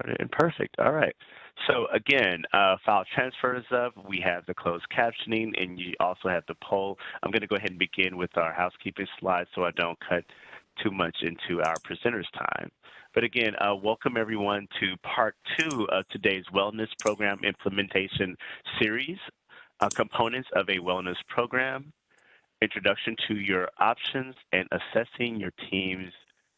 And perfect. All right. So again, file transfers up. We have the closed captioning, and you also have the poll. I'm going to go ahead and begin with our housekeeping slides so I don't cut too much into our presenters' time. But again, welcome everyone to part 2 of today's Wellness Program Implementation Series, Components of a Wellness Program, Introduction to Your Options, and Assessing Your Team's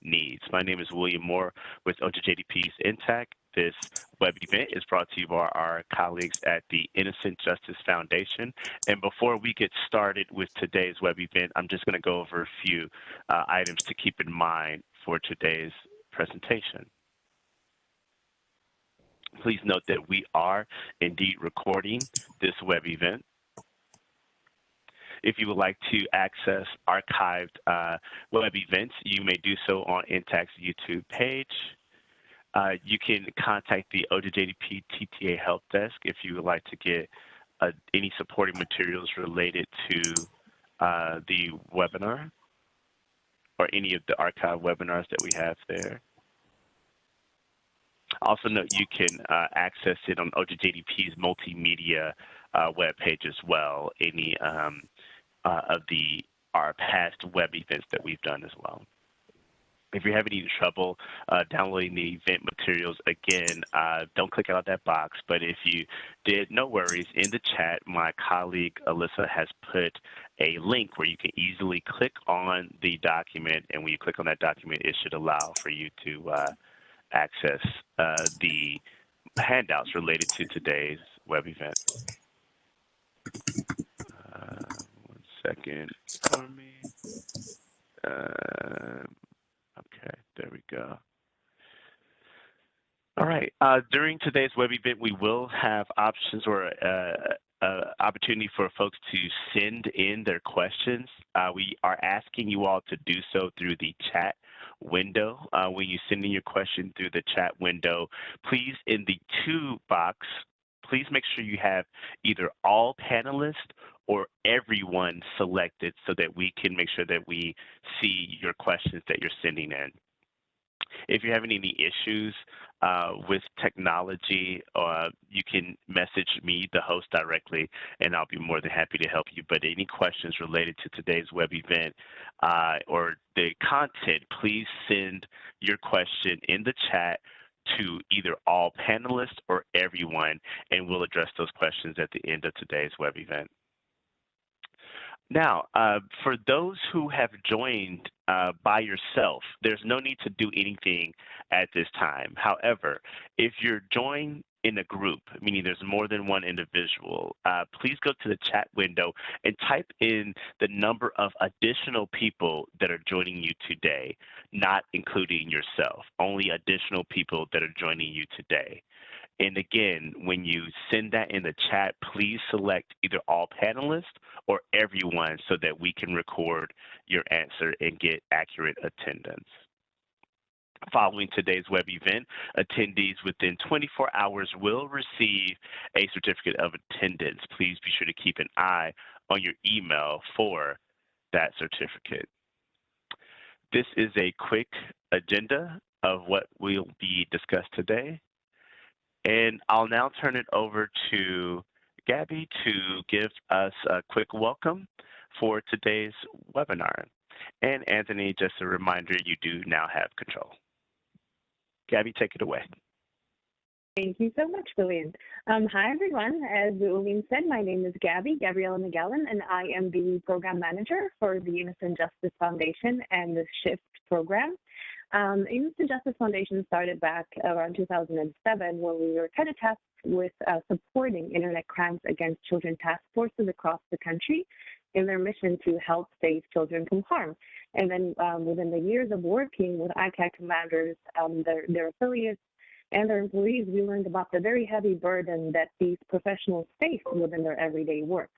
Needs. My name is William Moore with OJJDP NTTAC. This web event is brought to you by our colleagues at the Innocent Justice Foundation. And before we get started with today's web event, I'm just going to go over a few items to keep in mind for today's presentation. Please note that we are indeed recording this web event. If you would like to access archived web events, you may do so on NTTAC's YouTube page. You can contact the OJJDP NTTAC Help Desk if you would like to get any supporting materials related to the webinar or any of the archived webinars that we have there. Also note you can access it on OJJDP's multimedia web page as well, any of our past web events that we've done as well. If you're having any trouble downloading the event materials, again, don't click out that box. But if you did, no worries. In the chat, my colleague Alyssa has put a link where you can easily click on the document. And when you click on that document, it should allow for you to access the handouts related to today's web event. 1 second for me. Okay, there we go. All right, during today's web event, we will have options or opportunity for folks to send in their questions. We are asking you all to do so through the chat window. When you send in your question through the chat window, please in the to box, please make sure you have either all panelists or everyone selected so that we can make sure that we see your questions that you're sending in. If you're having any issues with technology, you can message me, the host, directly, and I'll be more than happy to help you. But any questions related to today's web event or the content, please send your question in the chat to either all panelists or everyone, and we'll address those questions at the end of today's web event. Now, for those who have joined by yourself, there's no need to do anything at this time. However, if you're joined in a group, meaning there's more than one individual, please go to the chat window and type in the number of additional people that are joining you today, not including yourself, only additional people that are joining you today. And again, when you send that in the chat, please select either all panelists or everyone so that we can record your answer and get accurate attendance. Following today's web event, attendees within 24 hours will receive a certificate of attendance. Please be sure to keep an eye on your email for that certificate. This is a quick agenda of what will be discussed today. And I'll now turn it over to Gabby to give us a quick welcome for today's webinar. And Anthony, just a reminder, you do now have control. Gabby, take it away. Thank you so much, William. Hi, everyone. As William said, my name is Gabriella McGowan, and I am the program manager for the Innocent Justice Foundation and the SHIFT program. Innocent Justice Foundation started back around 2007 when we were kind of tasked with supporting internet crimes against children task forces across the country in their mission to help save children from harm. And then within the years of working with ICAC commanders, their affiliates, and their employees, we learned about the very heavy burden that these professionals face within their everyday work.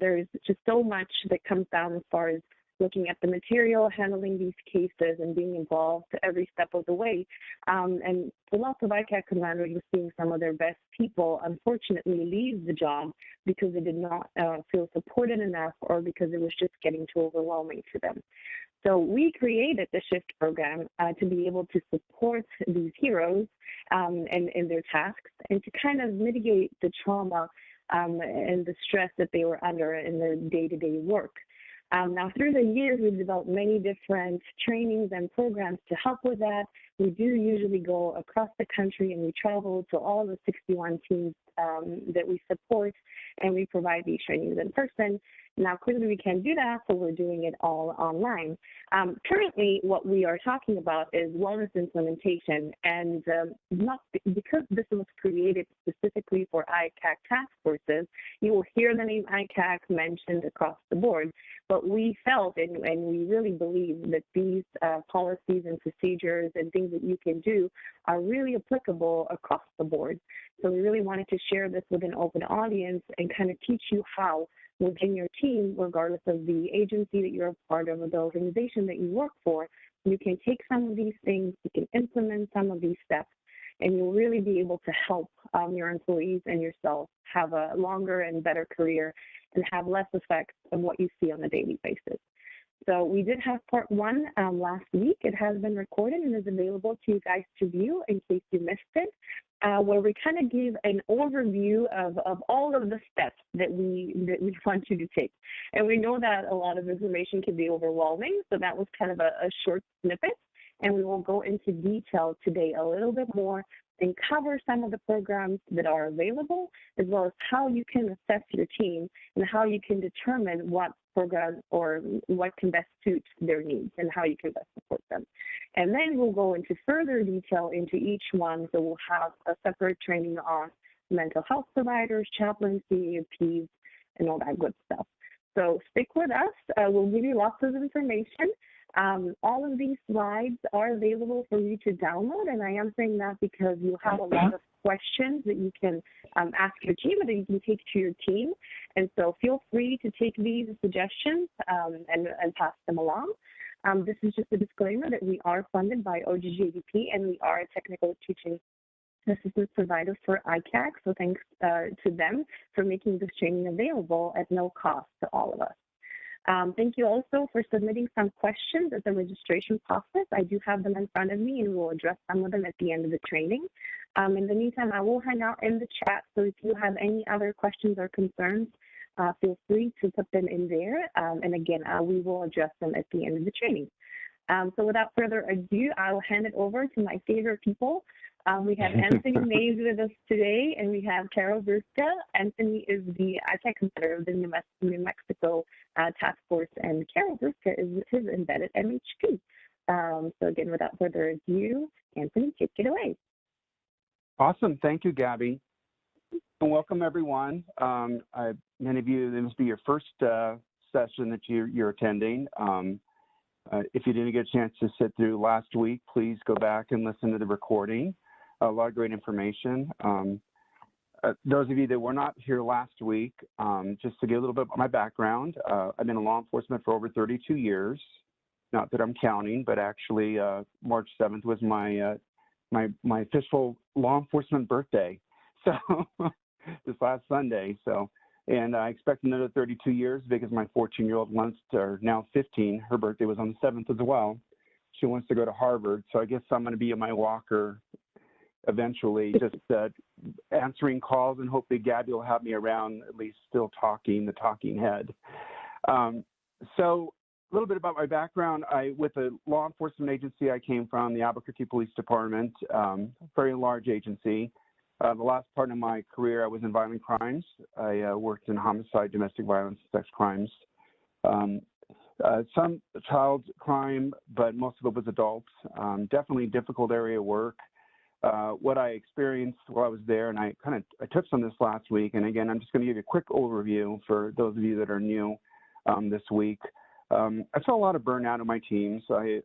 There's just so much that comes down as far as looking at the material, handling these cases, and being involved every step of the way. And for lots of ICAC commanders, we're seeing some of their best people unfortunately leave the job because they did not feel supported enough or because it was just getting too overwhelming for them. So we created the SHIFT program to be able to support these heroes in their tasks and to kind of mitigate the trauma and the stress that they were under in their day-to-day work. Now, through the years, we've developed many different trainings and programs to help with that. We do usually go across the country and we travel to all the 61 teams that we support, and we provide these trainings in person. Now, clearly we can't do that, so we're doing it all online. Currently, what we are talking about is wellness implementation, and not because this was created specifically for ICAC task forces, you will hear the name ICAC mentioned across the board, but we felt and we really believe that these policies and procedures and things that you can do are really applicable across the board. So we really wanted to share this with an open audience and kind of teach you how within your team, regardless of the agency that you're a part of or the organization that you work for, you can take some of these things, you can implement some of these steps, and you'll really be able to help your employees and yourself have a longer and better career and have less effects on what you see on a daily basis. So we did have part one last week. It has been recorded and is available to you guys to view in case you missed it, where we kind of give an overview of all of the steps that we want you to take. And we know that a lot of information can be overwhelming, so that was kind of a short snippet. And we will go into detail today a little bit more and cover some of the programs that are available, as well as how you can assess your team and how you can determine what program or what can best suit their needs and how you can best support them. And then we'll go into further detail into each one. So we'll have a separate training on mental health providers, chaplaincy, APs, and all that good stuff. So stick with us. We'll give you lots of information. All of these slides are available for you to download, and I am saying that because you have a lot of questions that you can ask your team or that you can take to your team. And so feel free to take these suggestions and pass them along. This is just a disclaimer that we are funded by OJJDP, and we are a technical teaching assistance provider for ICAC. So thanks to them for making this training available at no cost to all of us. Thank you also for submitting some questions at the registration process. I do have them in front of me, and we'll address some of them at the end of the training. In the meantime, I will hang out in the chat, so if you have any other questions or concerns, feel free to put them in there. And again, we will address them at the end of the training. So without further ado, I will hand it over to my favorite people. We have Anthony Mays with us today, and we have Carol Burska. Anthony is the ICAC commander of the New Mexico Task Force, and Carol Burska is his embedded MHP. So again, without further ado, Anthony, take it away. Awesome. Thank you, Gabby. And welcome, everyone. Many of you, this must be your first session that you're attending. If you didn't get a chance to sit through last week, please go back and listen to the recording. A lot of great information. Those of you that were not here last week, just to give a little bit about my background, I've been in law enforcement for over 32 years. Not that I'm counting, but actually March 7th was my my official law enforcement birthday. So this last Sunday. So, and I expect another 32 years because my 14-year-old wants to, or now 15, her birthday was on the 7th as well. She wants to go to Harvard. So I guess I'm going to be in my walker eventually, just answering calls, and hopefully Gabby will have me around, at least still talking, the talking head. So a little bit about my background. With a law enforcement agency I came from, the Albuquerque Police Department, very large agency. The last part of my career, I was in violent crimes. I worked in homicide, domestic violence, sex crimes, some child crime, but most of it was adults. Definitely difficult area of work. What I experienced while I was there, and I touched on this last week, and again, I'm just going to give you a quick overview for those of you that are new this week. I saw a lot of burnout in my teams. I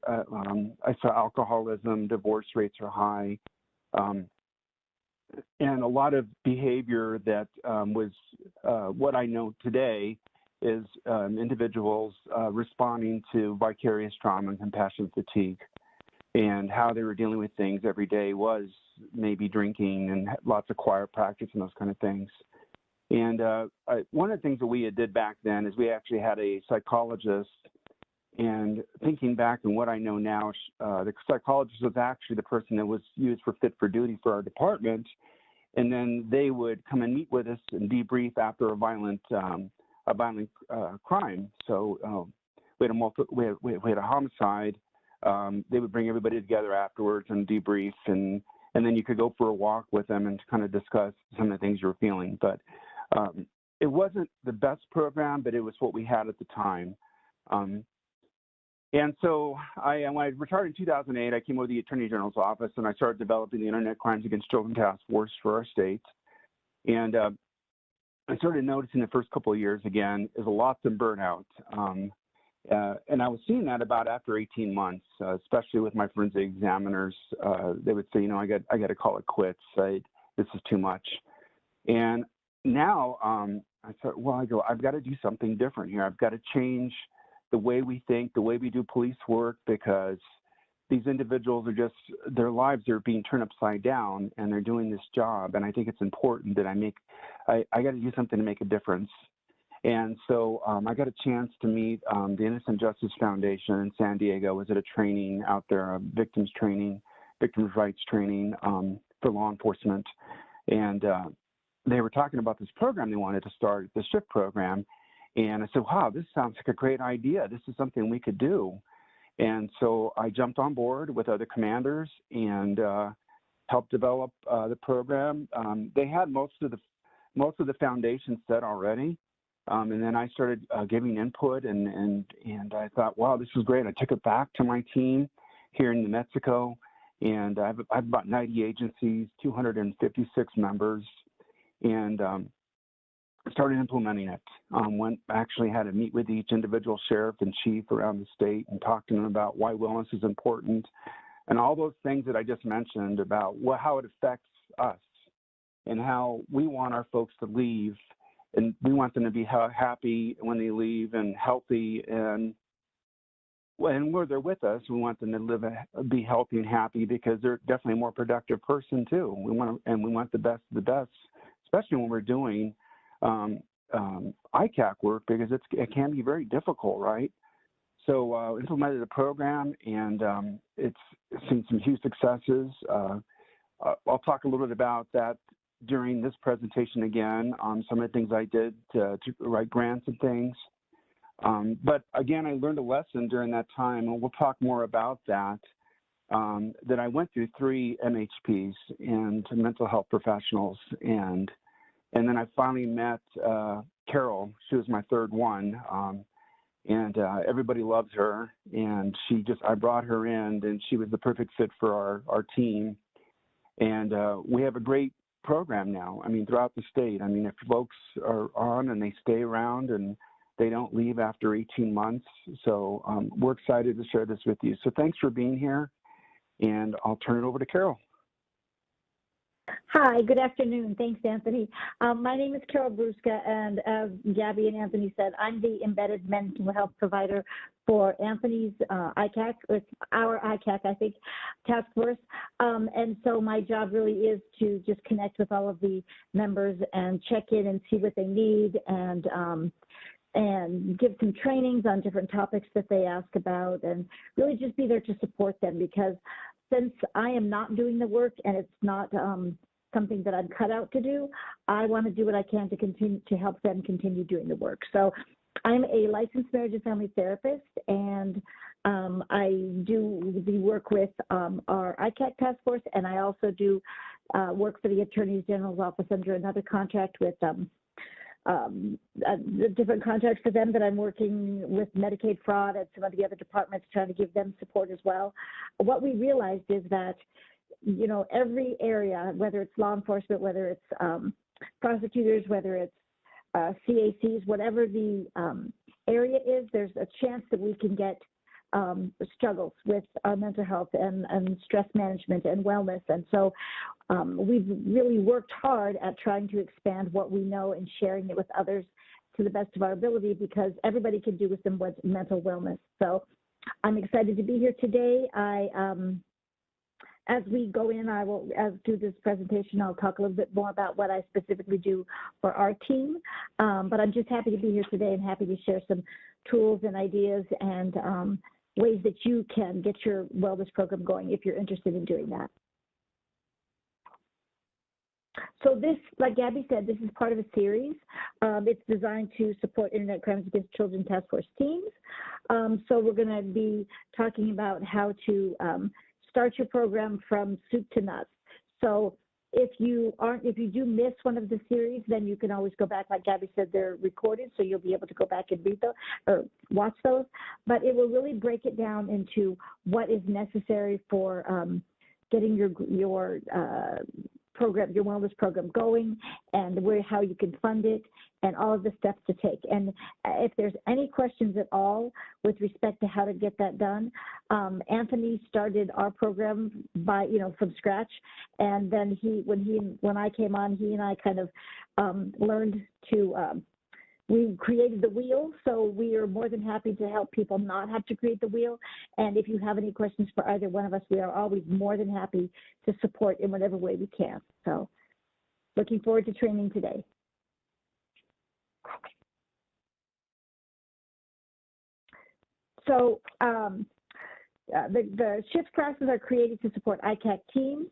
saw alcoholism, divorce rates are high, and a lot of behavior that was what I know today is individuals responding to vicarious trauma and compassion fatigue, and how they were dealing with things every day was maybe drinking and lots of choir practice and those kind of things. And one of the things that we did back then is we actually had a psychologist, and thinking back on what I know now, the psychologist was actually the person that was used for fit for duty for our department, and then they would come and meet with us and debrief after a violent crime. So we had a homicide. They would bring everybody together afterwards and debrief, and then you could go for a walk with them and kind of discuss some of the things you were feeling. But it wasn't the best program, but it was what we had at the time. And so when I retired in 2008, I came over to the Attorney General's office, and I started developing the Internet Crimes Against Children Task Force for our state. And I started noticing the first couple of years, again, is lots of burnout. And I was seeing that about after 18 months, especially with my forensic examiners. They would say, I got to call it quits. This is too much. And now I thought, I've got to do something different here. I've got to change the way we think, the way we do police work, because these individuals are their lives are being turned upside down, and they're doing this job. And I think it's important that I got to do something to make a difference. And so I got a chance to meet the Innocent Justice Foundation in San Diego. I was at a training out there, a victims rights training for law enforcement. And they were talking about this program they wanted to start, the SHIFT program. And I said, wow, this sounds like a great idea. This is something we could do. And so I jumped on board with other commanders and helped develop the program. They had most of the foundation set already. And then I started giving input, and I thought, wow, this is great. I took it back to my team here in New Mexico, and I have about 90 agencies, 256 members, and started implementing it. Actually had to meet with each individual sheriff and chief around the state and talk to them about why wellness is important, and all those things that I just mentioned about how it affects us and how we want our folks to leave. And we want them to be happy when they leave and healthy, and when they're with us, we want them to be healthy and happy, because they're definitely a more productive person too. We want the best of the best, especially when we're doing ICAC work, because it can be very difficult, right? So implemented a program, and it's seen some huge successes. I'll talk a little bit about that during this presentation again, on some of the things I did to write grants and things. But again, I learned a lesson during that time, and we'll talk more about that, that I went through 3 MHPs and mental health professionals. And then I finally met Carol. She was my third one. And everybody loves her. And I brought her in, and she was the perfect fit for our team. And we have a great program now, throughout the state. If folks are on and they stay around and they don't leave after 18 months. So we're excited to share this with you. So thanks for being here, and I'll turn it over to Carol. Hi, good afternoon. Thanks, Anthony. My name is Carol Bruska, and as Gabby and Anthony said, I'm the embedded mental health provider for Anthony's ICAC, with our ICAC, I think, task force. And so my job really is to just connect with all of the members and check in and see what they need, and give some trainings on different topics that they ask about, and really just be there to support them, because since I am not doing the work and it's not something that I'm cut out to do, I want to do what I can to continue to help them continue doing the work. So I'm a licensed marriage and family therapist, and I do the work with our ICAC task force, and I also do work for the Attorney General's office under another contract with a different contract for them that I'm working with Medicaid fraud and some of the other departments, trying to give them support as well. What we realized is that, every area, whether it's law enforcement, whether it's prosecutors, whether it's CACs, whatever the area is, there's a chance that we can get struggles with our mental health and stress management and wellness. And so we've really worked hard at trying to expand what we know and sharing it with others to the best of our ability, because everybody can do with some mental wellness. So I'm excited to be here today. As we go in, I will, as do this presentation, I'll talk a little bit more about what I specifically do for our team. But I'm just happy to be here today and happy to share some tools and ideas and ways that you can get your wellness program going if you're interested in doing that. So this, like Gabby said, this is part of a series. It's designed to support Internet Crimes Against Children Task Force teams. So we're going to be talking about how to start your program from soup to nuts. So if you do miss one of the series, then you can always go back. Like Gabby said, they're recorded, so you'll be able to go back and read those or watch those. But it will really break it down into what is necessary for getting your program, your wellness program going, and how you can fund it, and all of the steps to take. And if there's any questions at all with respect to how to get that done, Anthony started our program by, from scratch. And then when I came on, he and I kind of learned to, we created the wheel, so we are more than happy to help people not have to create the wheel. And if you have any questions for either one of us, we are always more than happy to support in whatever way we can. So looking forward to training today. So the shift classes are created to support ICAC teams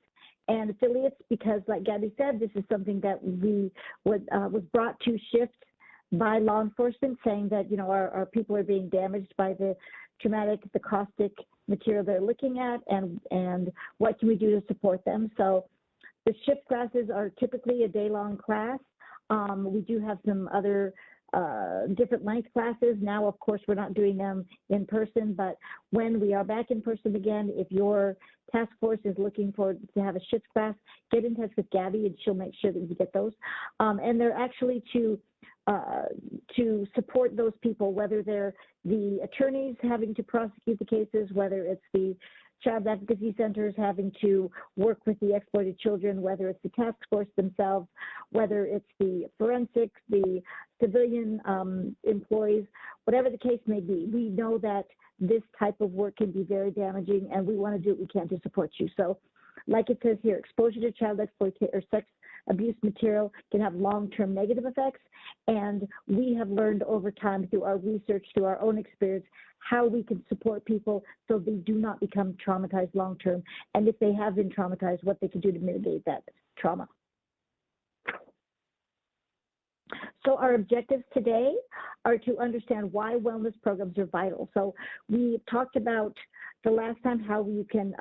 and affiliates because, like Gabby said, this is something that was brought to shift by law enforcement, saying that our people are being damaged by the traumatic, the caustic material they're looking at, and what can we do to support them. So the shift classes are typically a day-long class. We do have some other different length classes. Now, of course, we're not doing them in person, but when we are back in person again, if your task force is looking to have a shift class, get in touch with Gabby and she'll make sure that you get those. And they're actually to support those people, whether they're the attorneys having to prosecute the cases, whether it's the child advocacy centers having to work with the exploited children, whether it's the task force themselves, whether it's the forensics, the civilian employees, whatever the case may be. We know that this type of work can be very damaging, and we want to do what we can to support you. So like it says here, exposure to child exploitation or sex abuse material can have long-term negative effects, and we have learned over time through our research, through our own experience, how we can support people so they do not become traumatized long-term, and if they have been traumatized, what they can do to mitigate that trauma. So our objectives today are to understand why wellness programs are vital. So we talked about the last time how you can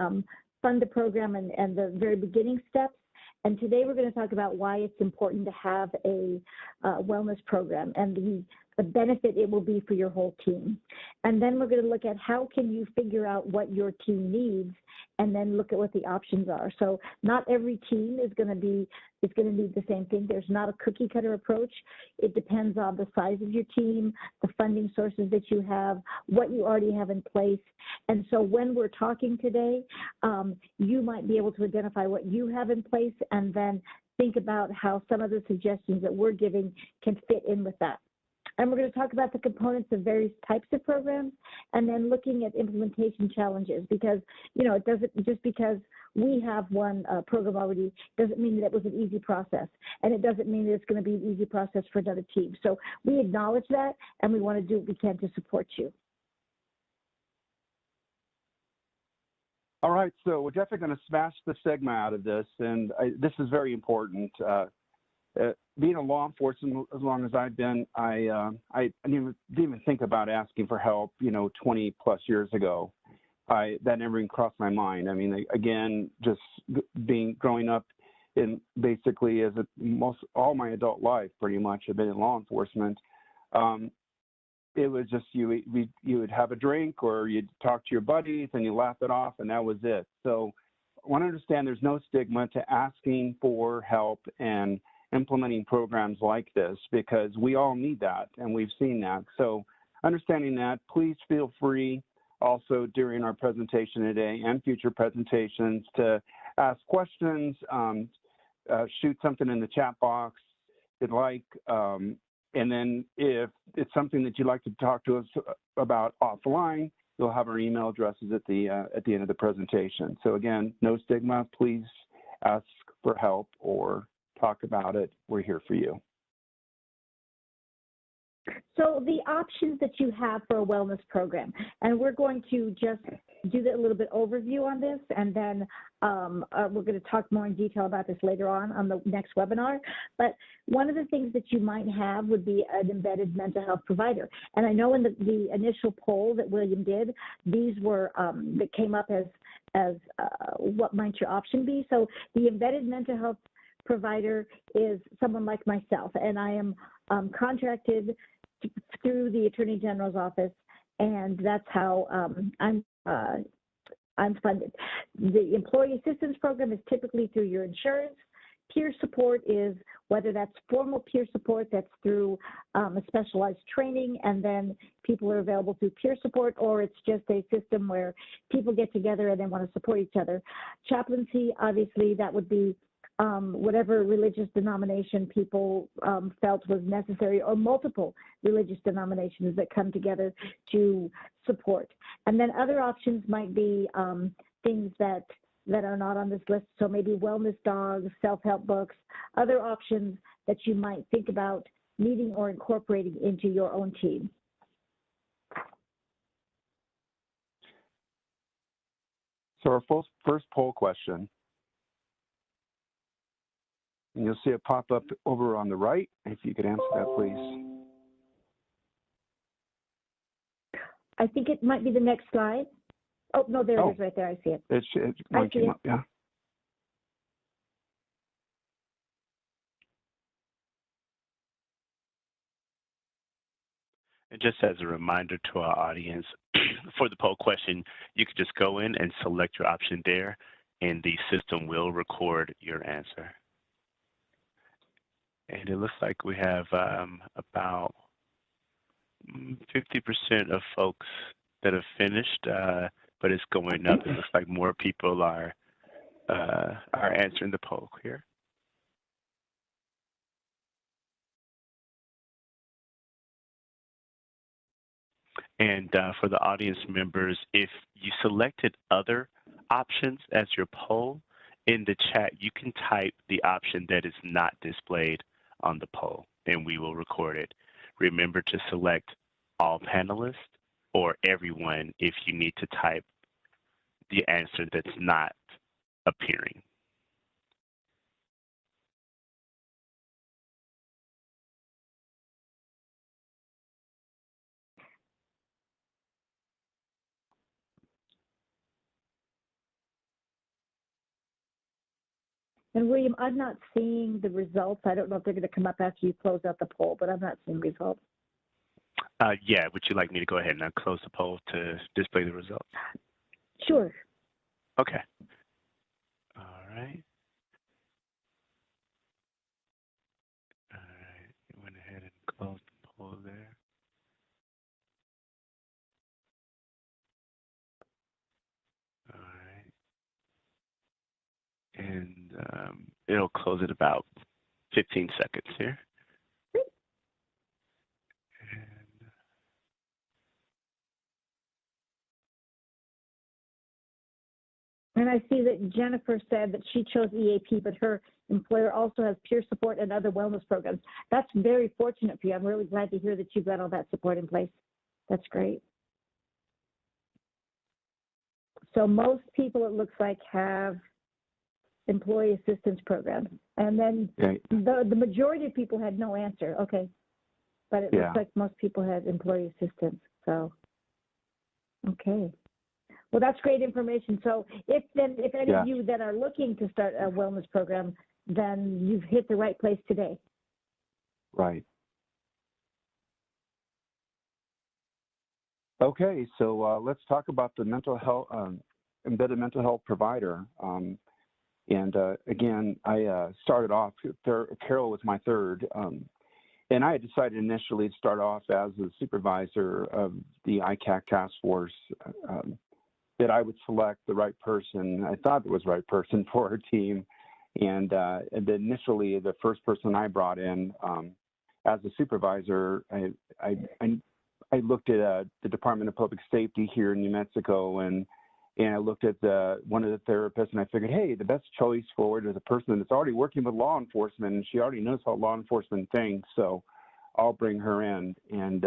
fund the program and the very beginning steps. And today we're going to talk about why it's important to have a wellness program and the benefit it will be for your whole team. And then we're going to look at how can you figure out what your team needs and then look at what the options are. So not every team is going to need the same thing. There's not a cookie cutter approach. It depends on the size of your team, the funding sources that you have, what you already have in place. And so when we're talking today, you might be able to identify what you have in place and then think about how some of the suggestions that we're giving can fit in with that. And we're going to talk about the components of various types of programs and then looking at implementation challenges because, it doesn't, just because we have one program already doesn't mean that it was an easy process. And it doesn't mean that it's going to be an easy process for another team. So we acknowledge that and we want to do what we can to support you. All right, so we're definitely going to smash the stigma out of this, and this is very important. Being a law enforcement as long as I've been, I didn't even think about asking for help, 20 plus years ago. That never even crossed my mind. I mean, again, just growing up in basically as all my adult life, pretty much, I've been in law enforcement. It was just you would have a drink or you'd talk to your buddies and you laugh it off, and that was it. So I want to understand there's no stigma to asking for help and implementing programs like this because we all need that and we've seen that. So understanding that, please feel free also during our presentation today and future presentations to ask questions, shoot something in the chat box if you'd like, And then if it's something that you'd like to talk to us about offline, you'll have our email addresses at the end of the presentation. So again, no stigma, please ask for help or talk about it. We're here for you. So the options that you have for a wellness program, and we're going to just do a little bit overview on this, and then we're going to talk more in detail about this later on the next webinar. But one of the things that you might have would be an embedded mental health provider. And I know in the initial poll that William did, these were that came up as what might your option be. So the embedded mental health provider is someone like myself, and I am contracted through the Attorney General's office, and that's how I'm funded. The Employee Assistance Program is typically through your insurance. Peer support is whether that's formal peer support that's through a specialized training, and then people are available through peer support, or it's just a system where people get together and they want to support each other. Chaplaincy, obviously, that would be whatever religious denomination people felt was necessary, or multiple religious denominations that come together to support. And then other options might be things that are not on this list. So maybe wellness dogs, self-help books, other options that you might think about needing or incorporating into your own team. So our first poll question, and you'll see it pop up over on the right. If you could answer that, please. I think it might be the next slide. Oh, no, there it is right there. I see it. One came up, yeah. And just as a reminder to our audience, for the poll question, you could just go in and select your option there, and the system will record your answer. And it looks like we have about 50% of folks that have finished, but it's going up. It looks like more people are answering the poll here. And for the audience members, if you selected other options as your poll, in the chat, you can type the option that is not displayed on the poll, and we will record it. Remember to select all panelists or everyone if you need to type the answer that's not appearing. And William, I'm not seeing the results. I don't know if they're going to come up after you close out the poll, but I'm not seeing results. Yeah, would you like me to go ahead and close the poll to display the results? Sure. Okay. All right. All right. You went ahead and closed the poll there. All right. And it'll close at about 15 seconds here. And I see that Jennifer said that she chose EAP, but her employer also has peer support and other wellness programs. That's very fortunate for you. I'm really glad to hear that you've got all that support in place. That's great. So most people, it looks like, have employee assistance programs. And then the majority of people had no answer. Okay. But it looks like most people had employee assistance. So, okay. Well, that's great information. So if any of you that are looking to start a wellness program, then you've hit the right place today. Right. Okay, so let's talk about the mental health, embedded mental health provider. Again, I started off, Carol was my third, and I had decided initially to start off as the supervisor of the ICAC task force, that I would select the right person. I thought it was the right person for our team. And initially, the first person I brought in, as a supervisor, I looked at the Department of Public Safety here in New Mexico, and I looked at one of the therapists, and I figured, hey, the best choice forward is a person that's already working with law enforcement, and she already knows how law enforcement thinks, so I'll bring her in. And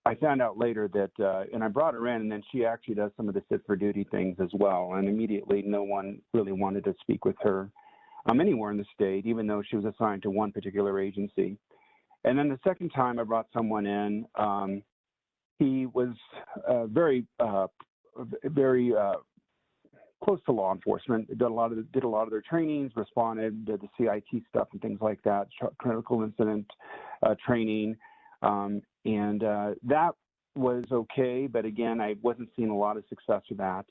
I found out later that, and I brought her in, and then she actually does some of the sit for duty things as well, and immediately no one really wanted to speak with her anywhere in the state, even though she was assigned to one particular agency. And then the second time I brought someone in, he was very close to law enforcement. Did a lot of their trainings, responded, did the CIT stuff and things like that, critical incident training, and that was okay. But again, I wasn't seeing a lot of success with that.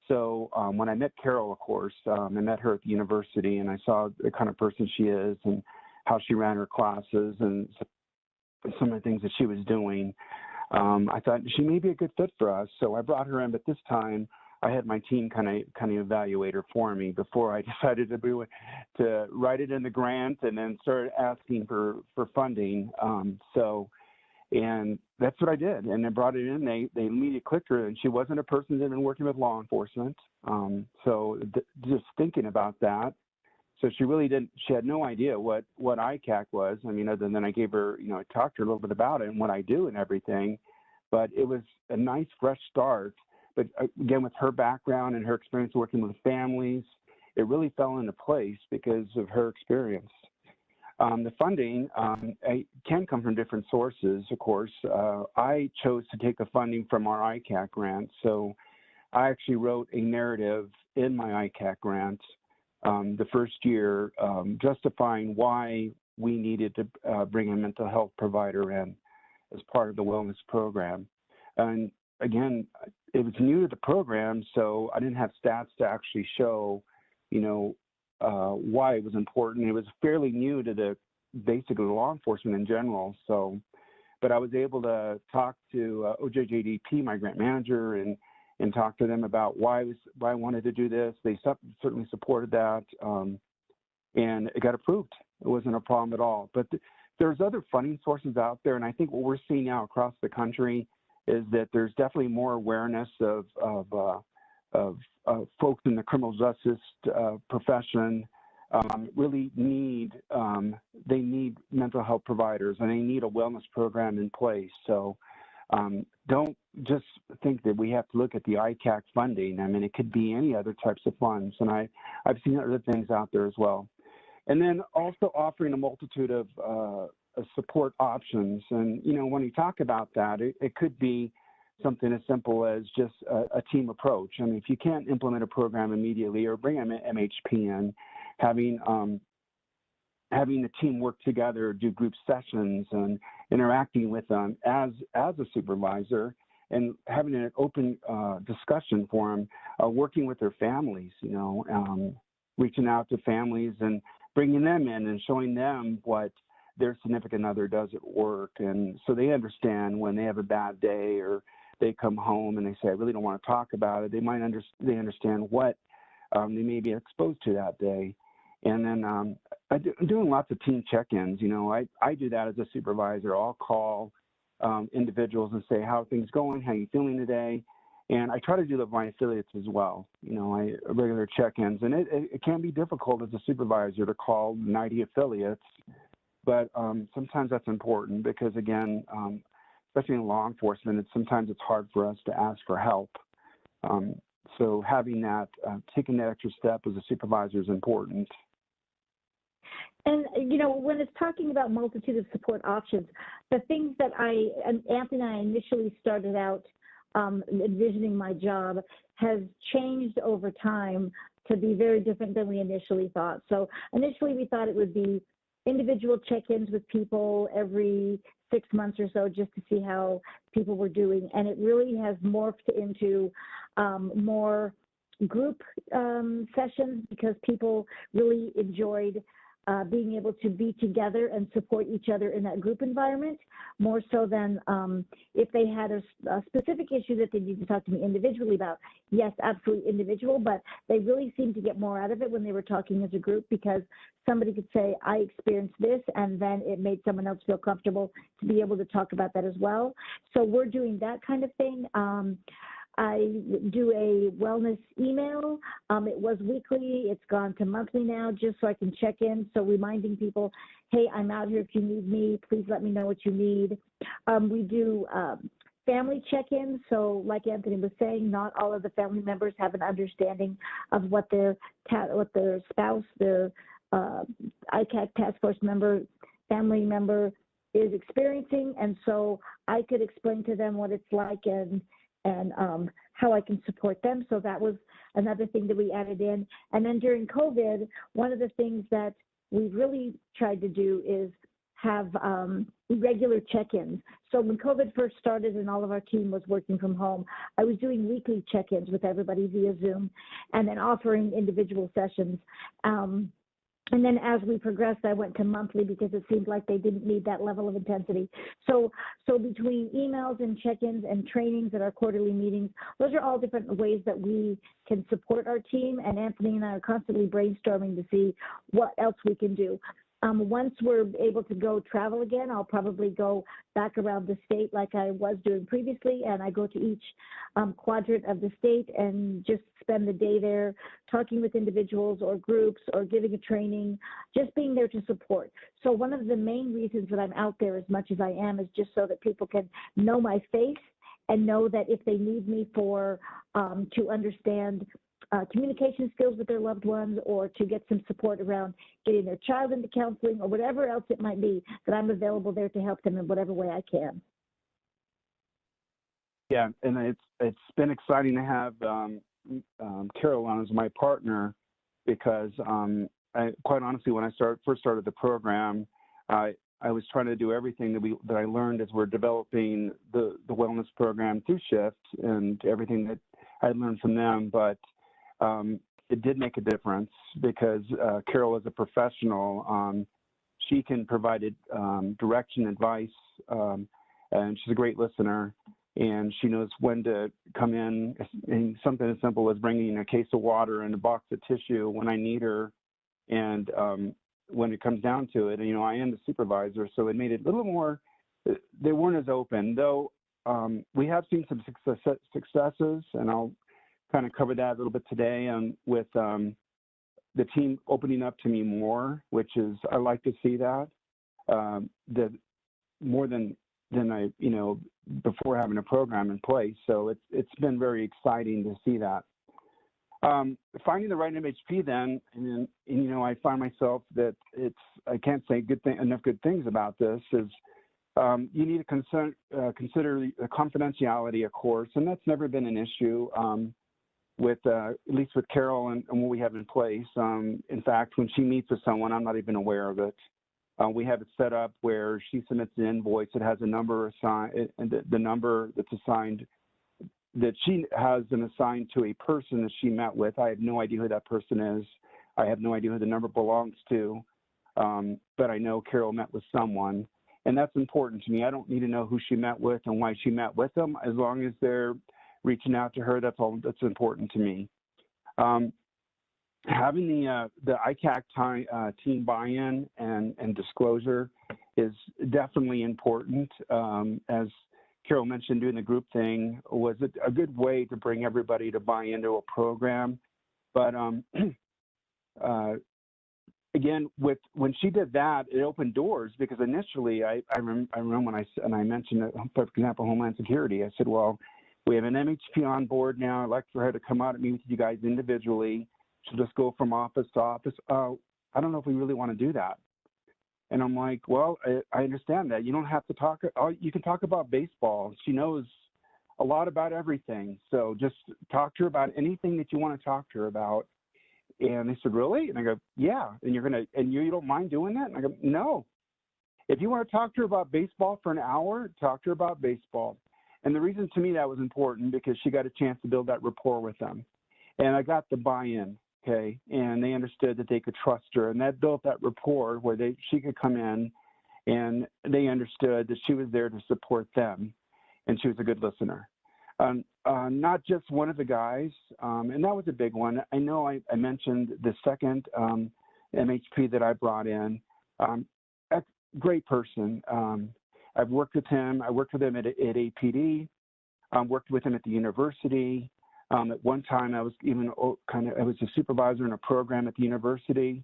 So when I met Carol, of course, I met her at the university, and I saw the kind of person she is and how she ran her classes and some of the things that she was doing. I thought she may be a good fit for us, so I brought her in. But this time, I had my team kind of evaluate her for me before I decided to write it in the grant and then started asking for funding. And that's what I did. And I brought it in. They immediately clicked her, and she wasn't a person that had been working with law enforcement. So just thinking about that. So she really didn't, she had no idea what ICAC was. I mean, other than I gave her, I talked to her a little bit about it and what I do and everything, but it was a nice fresh start. But again, with her background and her experience working with families, it really fell into place because of her experience. The funding can come from different sources, of course. I chose to take the funding from our ICAC grant. So I actually wrote a narrative in my ICAC grant the first year, justifying why we needed to bring a mental health provider in as part of the wellness program. And again, it was new to the program, so I didn't have stats to actually show, why it was important. It was fairly new to basically law enforcement in general. So, but I was able to talk to OJJDP, my grant manager, and talk to them about why I wanted to do this. They certainly supported that, and it got approved. It wasn't a problem at all. But there's other funding sources out there, and I think what we're seeing now across the country is that there's definitely more awareness of folks in the criminal justice profession really need mental health providers, and they need a wellness program in place. So don't just think that we have to look at the ICAC funding. I mean, it could be any other types of funds, and I've seen other things out there as well. And then also offering a multitude of support options. And, when you talk about that, it could be something as simple as just a team approach. I mean, if you can't implement a program immediately or bring an MHP in, having the team work together, do group sessions, and interacting with them as a supervisor, and having an open discussion for them, working with their families, reaching out to families and bringing them in and showing them what their significant other does at work. And so they understand when they have a bad day or they come home and they say, I really don't want to talk about it. They understand what they may be exposed to that day. And then I'm doing lots of team check-ins. I do that as a supervisor. I'll call individuals and say, how are things going? How are you feeling today? And I try to do that with my affiliates as well. Regular check-ins. And it can be difficult as a supervisor to call 90 affiliates, but sometimes that's important because, again, especially in law enforcement, sometimes it's hard for us to ask for help. So having that, taking that extra step as a supervisor is important. And, when it's talking about multitude of support options, the things that Anthony and I initially started out envisioning my job has changed over time to be very different than we initially thought. So initially we thought it would be individual check-ins with people every 6 months or so just to see how people were doing. And it really has morphed into more group sessions because people really enjoyed being able to be together and support each other in that group environment, more so than if they had a specific issue that they need to talk to me individually about. Yes, absolutely individual, but they really seemed to get more out of it when they were talking as a group, because somebody could say, I experienced this, and then it made someone else feel comfortable to be able to talk about that as well. So we're doing that kind of thing. I do a wellness email. It was weekly. It's gone to monthly now, just so I can check in. So reminding people, hey, I'm out here if you need me. Please let me know what you need. We do family check-ins. So like Anthony was saying, not all of the family members have an understanding of what their spouse, their ICAC task force member, family member is experiencing. And so I could explain to them what it's like and how I can support them. So that was another thing that we added in. And then during COVID, one of the things that we really tried to do is have regular check-ins. So when COVID first started and all of our team was working from home, I was doing weekly check-ins with everybody via Zoom, and then offering individual sessions. And then as we progressed, I went to monthly because it seemed like they didn't need that level of intensity. So between emails and check-ins and trainings at our quarterly meetings, those are all different ways that we can support our team. And Anthony and I are constantly brainstorming to see what else we can do. Once we're able to go travel again, I'll probably go back around the state like I was doing previously, and I go to each quadrant of the state and just spend the day there talking with individuals or groups or giving a training, just being there to support. So one of the main reasons that I'm out there as much as I am is just so that people can know my face and know that if they need me for to understand communication skills with their loved ones, or to get some support around getting their child into counseling or whatever else it might be, that I'm available there to help them in whatever way I can. Yeah, and it's been exciting to have Carol on as my partner, because quite honestly, when I first started the program, I was trying to do everything that I learned as we're developing the wellness program through Shift, and everything that I learned from them, but it did make a difference, because Carol is a professional. She can provide direction, advice, and she's a great listener, and she knows when to come in, and something as simple as bringing a case of water and a box of tissue when I need her. And when it comes down to it, I am the supervisor, so it made it a little more, they weren't as open, though. We have seen some successes, and I'll kind of cover that a little bit today, with the team opening up to me more, which is, I like to see that, that more than I, before having a program in place. So it's been very exciting to see that. Finding the right MHP then, and I find myself that I can't say enough good things about this, is you need to consider the confidentiality, of course, and that's never been an issue. With at least with Carol and what we have in place. In fact, when she meets with someone, I'm not even aware of it. We have it set up where she submits an invoice that has a number assigned, and the number that's assigned, that she has been assigned to a person that she met with. I have no idea who that person is. I have no idea who the number belongs to, but I know Carol met with someone, and that's important to me. I don't need to know who she met with and why she met with them. As long as they're reaching out to her, that's all that's important to me. Having the ICAC team buy-in and disclosure is definitely important. As Carol mentioned, doing the group thing was a good way to bring everybody to buy into a program. But again, when she did that, it opened doors, because initially I remember when I mentioned, for example, Homeland Security, I said, well, we have an MHP on board now. I'd like for her to come out and meet with you guys individually. She'll just go from office to office. I don't know if we really want to do that. And I'm like, well, I understand that. You don't have to talk. You can talk about baseball. She knows a lot about everything. So just talk to her about anything that you want to talk to her about. And they said, really? And I go, yeah. And you don't mind doing that? And I go, no. If you want to talk to her about baseball for an hour, talk to her about baseball. And the reason to me that was important, because she got a chance to build that rapport with them. And I got the buy-in. okay, and they understood that they could trust her, and that built that rapport where she could come in, and they understood that she was there to support them, and she was a good listener. Not just one of the guys, and that was a big one. I know I mentioned the second MHP that I brought in. A great person. I've worked with him. I worked with him at APD. Worked with him at the university. At one time, I was even I was a supervisor in a program at the university.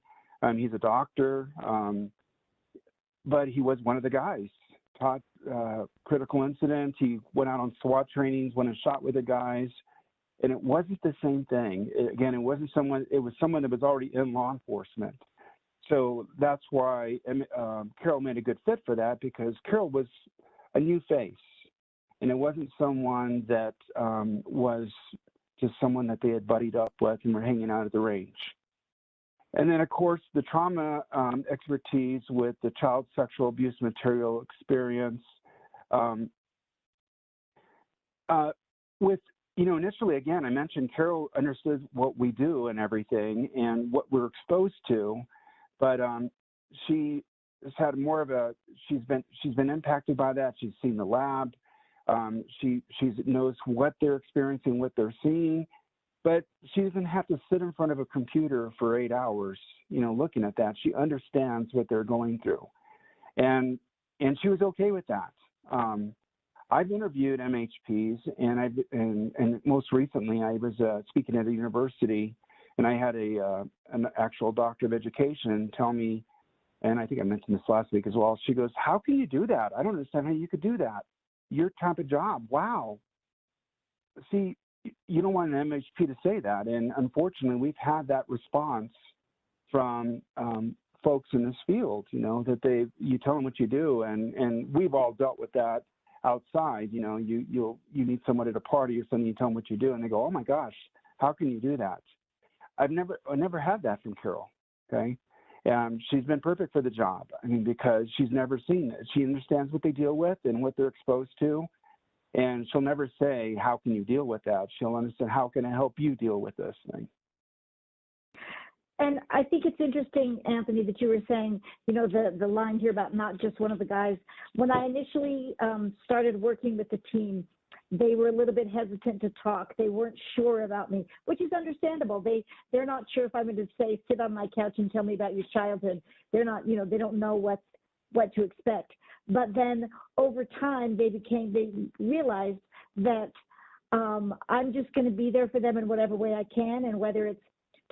He's a doctor, but he was one of the guys. Taught critical incidents. He went out on SWAT trainings, went and shot with the guys, and it wasn't the same thing. Again, it wasn't someone. It was someone that was already in law enforcement. So that's why Carol made a good fit for that, because Carol was a new face, and it wasn't someone that was just someone that they had buddied up with and were hanging out at the range. And then, of course, the trauma expertise with the child sexual abuse material experience. Initially, again, I mentioned Carol understood what we do and everything and what we're exposed to, but she has had more of a, she's been impacted by that. She's seen the lab. She knows what they're experiencing, what they're seeing, but she doesn't have to sit in front of a computer for 8 hours, looking at that. She understands what they're going through, and she was okay with that. I've interviewed MHPs, and most recently I was speaking at a university, and I had an actual doctor of education tell me, and I think I mentioned this last week as well. She goes, "How can you do that? I don't understand how you could do that. Your type of job, wow." See, you don't want an MHP to say that, and unfortunately, we've had that response from folks in this field. That you tell them what you do, and we've all dealt with that outside. You meet someone at a party or something, you tell them what you do, and they go, "Oh my gosh, how can you do that?" I never had that from Carol. Okay. She's been perfect for the job. Because she's never seen it. She understands what they deal with and what they're exposed to. And she'll never say, "How can you deal with that?" She'll understand, "How can I help you deal with this thing?" And I think it's interesting, Anthony, that you were saying, the line here about not just one of the guys. When I initially started working with the team, they were a little bit hesitant to talk. They weren't sure about me, which is understandable. They're not sure if I'm going to say, "Sit on my couch and tell me about your childhood." They're not, they don't know what to expect. But then over time, they realized that I'm just going to be there for them in whatever way I can, and whether it's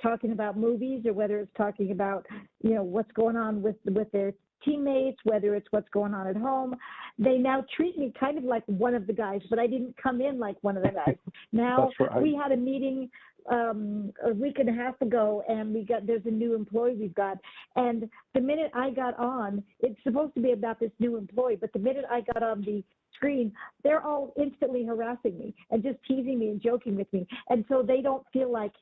talking about movies or whether it's talking about, what's going on with their teammates, whether it's what's going on at home. They now treat me kind of like one of the guys, but I didn't come in like one of the guys. Now, right. We had a meeting a week and a half ago, and there's a new employee we've got. And the minute I got on, it's supposed to be about this new employee, but the minute I got on the screen, they're all instantly harassing me and just teasing me and joking with me. And so they don't feel like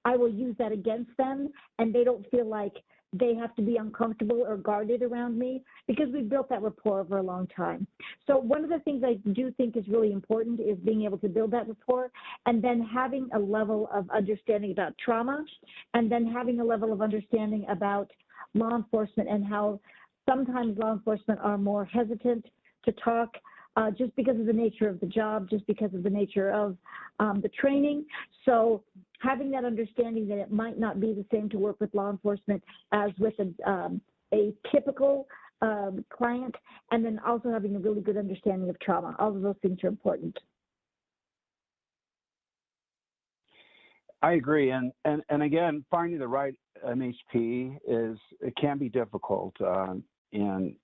I will use that against them, and they don't feel like they have to be uncomfortable or guarded around me, because we've built that rapport over a long time. So one of the things I do think is really important is being able to build that rapport, and then having a level of understanding about trauma, and then having a level of understanding about law enforcement and how sometimes law enforcement are more hesitant to talk just because of the nature of the job, just because of the nature of the training. So having that understanding that it might not be the same to work with law enforcement as with a typical client, and then also having a really good understanding of trauma. All of those things are important. I agree, and again, finding the right MHP it can be difficult, and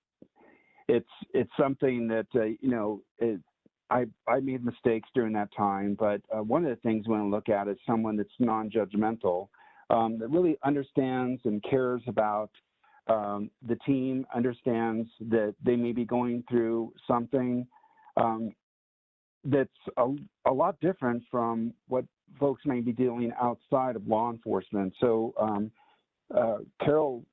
it's something that I made mistakes during that time, but one of the things we want to look at is someone that's non-judgmental, that really understands and cares about the team, understands that they may be going through something that's a lot different from what folks may be dealing outside of law enforcement. So Carol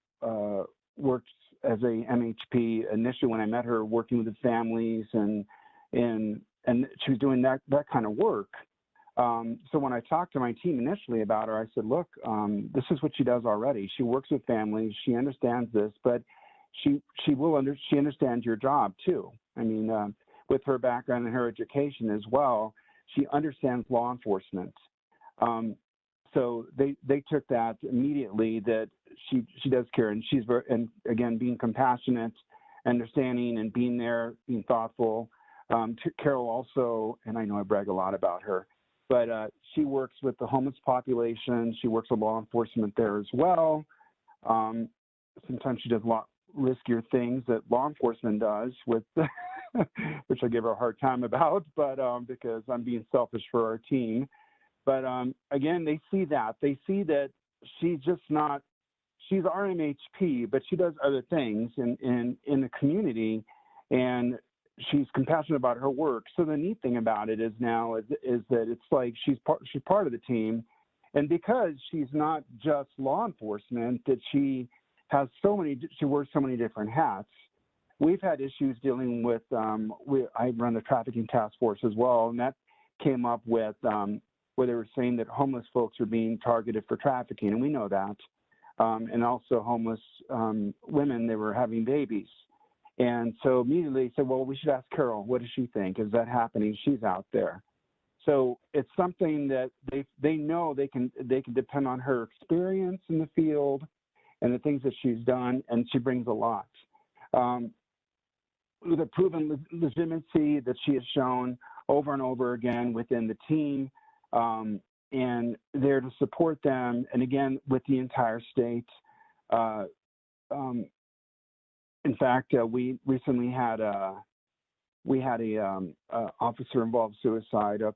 worked as a MHP initially when I met her, working with the families, and she was doing that kind of work. So when I talked to my team initially about her, I said, look, this is what she does already. She works with families. She understands this, but she understands your job too. I mean, with her background and her education as well, she understands law enforcement. So they took that immediately, that she does care, and she's very, and again, being compassionate, understanding, and being there, being thoughtful. Carol also, and I know I brag a lot about her, but she works with the homeless population. She works with law enforcement there as well. Sometimes she does a lot riskier things that law enforcement does, with which I give her a hard time about, but because I'm being selfish for our team. But again, they see that she's just not, she's RMHP, but she does other things in the community, and she's compassionate about her work. So the neat thing about it is now is that it's like she's part of the team, and because she's not just law enforcement, that she wears so many different hats. We've had issues dealing with, I run the trafficking task force as well, and that came up with where they were saying that homeless folks are being targeted for trafficking, and we know that. And also homeless women, they were having babies. And so immediately they said, well, we should ask Carol, what does she think? Is that happening? She's out there. So it's something that they know they can depend on her experience in the field and the things that she's done, and she brings a lot. The proven legitimacy that she has shown over and over again within the team, and there to support them, and again, with the entire state. In fact, we recently had a officer involved suicide up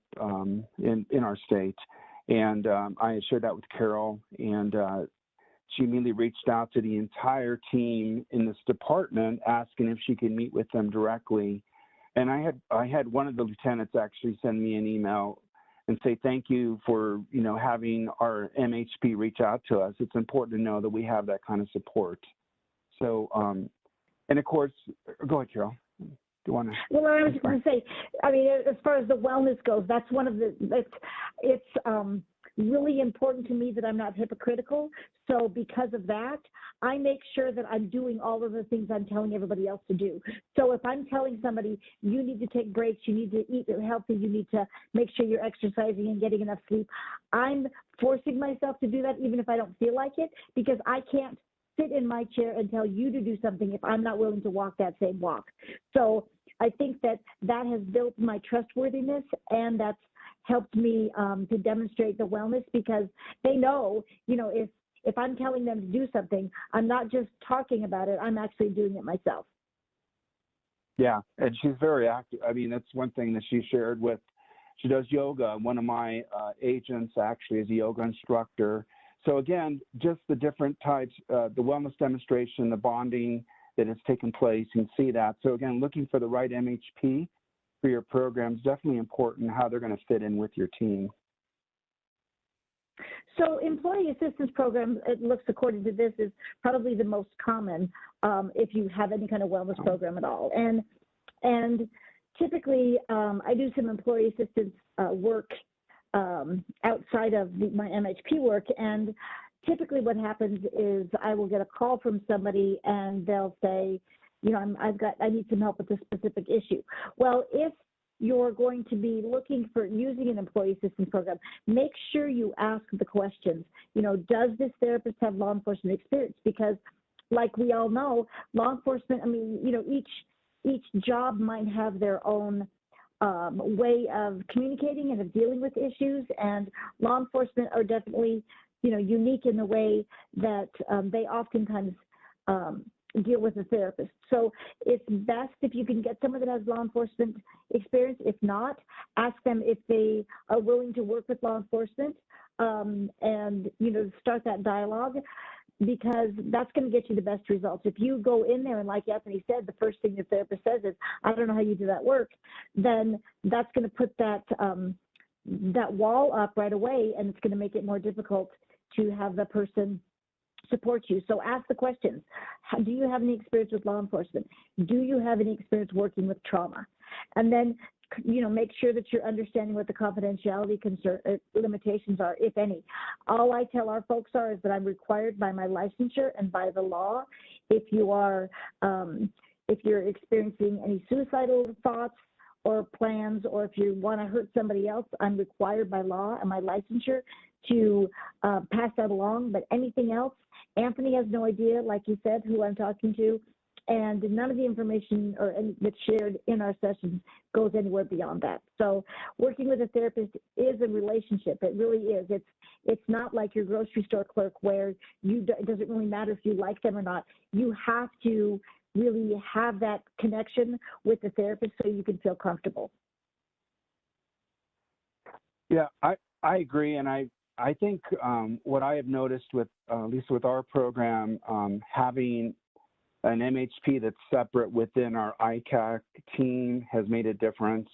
in our state, and I shared that with Carol, and she immediately reached out to the entire team in this department, asking if she could meet with them directly. And I had one of the lieutenants actually send me an email and say, thank you for, having our MHP reach out to us. It's important to know that we have that kind of support. So, and of course, go ahead, Carol. Do you want to? Well, I was going to say, I mean, as far as the wellness goes, that's one of the, it's really important to me that I'm not hypocritical. So because of that, I make sure that I'm doing all of the things I'm telling everybody else to do. So if I'm telling somebody, you need to take breaks, you need to eat healthy, you need to make sure you're exercising and getting enough sleep, I'm forcing myself to do that even if I don't feel like it, because I can't sit in my chair and tell you to do something if I'm not willing to walk that same walk. So I think that has built my trustworthiness, and that's helped me to demonstrate the wellness, because they know, if I'm telling them to do something, I'm not just talking about it, I'm actually doing it myself. Yeah, and she's very active. I mean, that's one thing that she shared with, she does yoga. One of my agents actually is a yoga instructor. So again, just the different types, the wellness demonstration, the bonding that has taken place, you can see that. So again, looking for the right MHP for your program is definitely important, how they're going to fit in with your team. So employee assistance program, it looks according to this, is probably the most common if you have any kind of wellness program at all. And typically, I do some employee assistance work outside of my MHP work, and typically what happens is I will get a call from somebody and they'll say, I need some help with this specific issue. Well, if you're going to be looking for using an employee assistance program, make sure you ask the questions. Does this therapist have law enforcement experience? Because like we all know, law enforcement, each job might have their own way of communicating and of dealing with issues, and law enforcement are definitely, unique in the way that they oftentimes deal with a therapist. So it's best if you can get someone that has law enforcement experience. If not, ask them if they are willing to work with law enforcement and, start that dialogue, because that's going to get you the best results. If you go in there and, like Anthony said, the first thing the therapist says is, I don't know how you do that work, then that's going to put that wall up right away, and it's going to make it more difficult to have the person support you. So ask the questions. Do you have any experience with law enforcement? Do you have any experience working with trauma? And then make sure that you're understanding what the confidentiality limitations are, if any. All I tell our folks is that I'm required by my licensure and by the law. If you're experiencing any suicidal thoughts or plans, or if you want to hurt somebody else, I'm required by law and my licensure to pass that along. But anything else, Anthony has no idea, like you said, who I'm talking to, and none of the information that's shared in our sessions goes anywhere beyond that. So working with a therapist is a relationship. It really is. It's not like your grocery store clerk where it doesn't really matter if you like them or not. You have to really have that connection with the therapist so you can feel comfortable. Yeah, I agree. And I think what I have noticed with, at least with our program, having an MHP that's separate within our ICAC team has made a difference,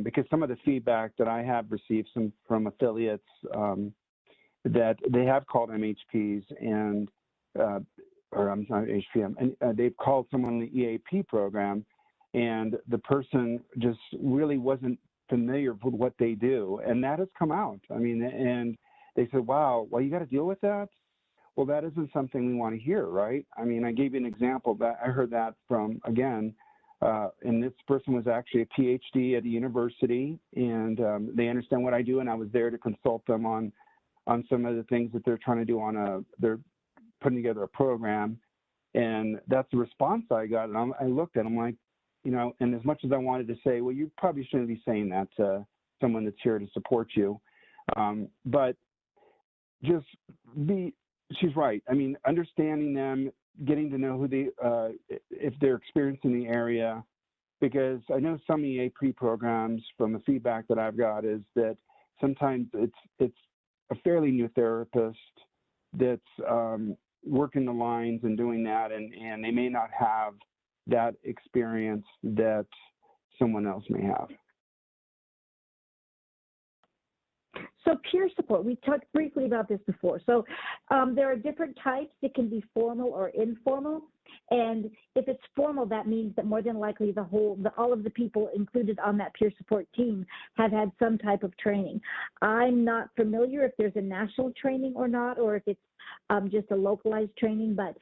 because some of the feedback that I have received from affiliates that they have called MHPs and, or I'm sorry, HPM, and they've called someone in the EAP program, and the person just really wasn't familiar with what they do, and that has come out. I mean, and they said, wow, well, you got to deal with that? Well, that isn't something we want to hear, right? I mean, I gave you an example that I heard that from, again, and this person was actually a PhD at a university, and they understand what I do, and I was there to consult them on some of the things that they're trying to do they're putting together a program, and that's the response I got. And I looked at them like, and as much as I wanted to say, well, you probably shouldn't be saying that to someone that's here to support you, but just she's right. I mean, understanding them, getting to know who if they're experienced in the area, because I know some EAP programs, from the feedback that I've got, is that sometimes it's a fairly new therapist that's working the lines and doing that, and they may not have that experience that someone else may have. So peer support, we talked briefly about this before. So there are different types. It can be formal or informal. And if it's formal, that means that more than likely all of the people included on that peer support team have had some type of training. I'm not familiar if there's a national training or not, or if it's just a localized training, but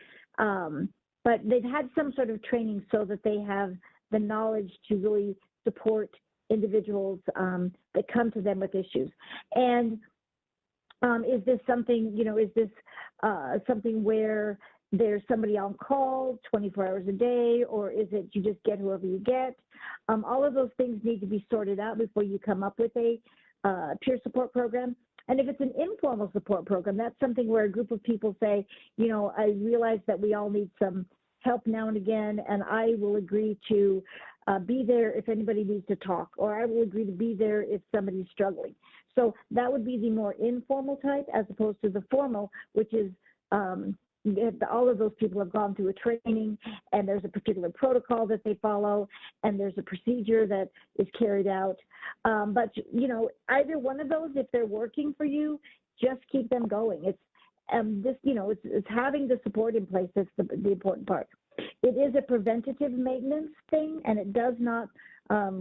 they've had some sort of training so that they have the knowledge to really support individuals that come to them with issues. And is this something, is this something where there's somebody on call 24 hours a day, or is it you just get whoever you get? All of those things need to be sorted out before you come up with a peer support program. And if it's an informal support program, that's something where a group of people say, I realize that we all need some help now and again, and I will agree to be there if anybody needs to talk, or I will agree to be there if somebody's struggling. So that would be the more informal type, as opposed to the formal, which is all of those people have gone through a training, and there's a particular protocol that they follow, and there's a procedure that is carried out. But either one of those, if they're working for you, just keep them going. It's it's having the support in place that's the important part. It is a preventative maintenance thing, and it does not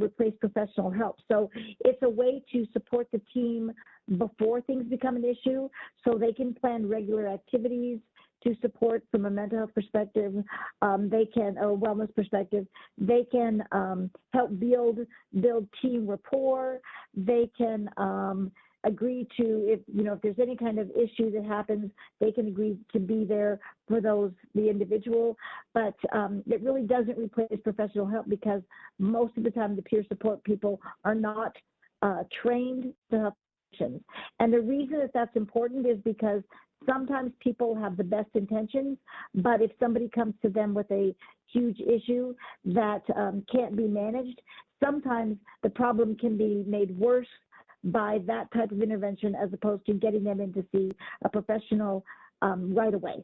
replace professional help. So it's a way to support the team before things become an issue, so they can plan regular activities to support from a mental health perspective. They can, or wellness perspective, they can help build team rapport. They can agree to, if there's any kind of issue that happens, they can agree to be there for the individual. But it really doesn't replace professional help, because most of the time the peer support people are not trained to help patients. And the reason that that's important is because sometimes people have the best intentions, but if somebody comes to them with a huge issue that can't be managed, sometimes the problem can be made worse by that type of intervention, as opposed to getting them in to see a professional right away.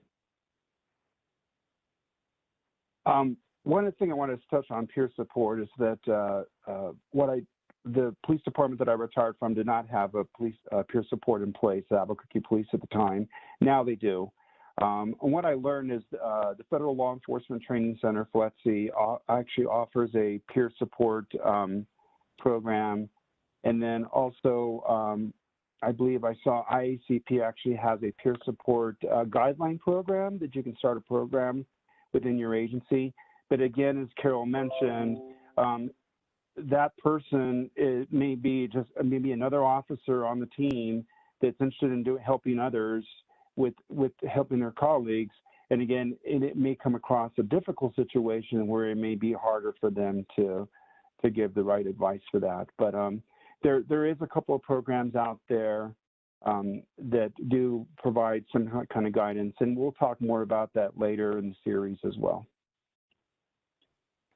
One thing I wanted to touch on peer support is that the police department that I retired from did not have a peer support in place, Albuquerque Police at the time. Now they do. And what I learned is the Federal Law Enforcement Training Center, FLETC, actually offers a peer support program. And then also, I believe I saw IACP actually has a peer support guideline program that you can start a program within your agency. But again, as Carol mentioned, that person may be just maybe another officer on the team that's interested in helping others with helping their colleagues. And again, it may come across a difficult situation where it may be harder for them to give the right advice for that. But there is a couple of programs out there that do provide some kind of guidance, and we'll talk more about that later in the series as well.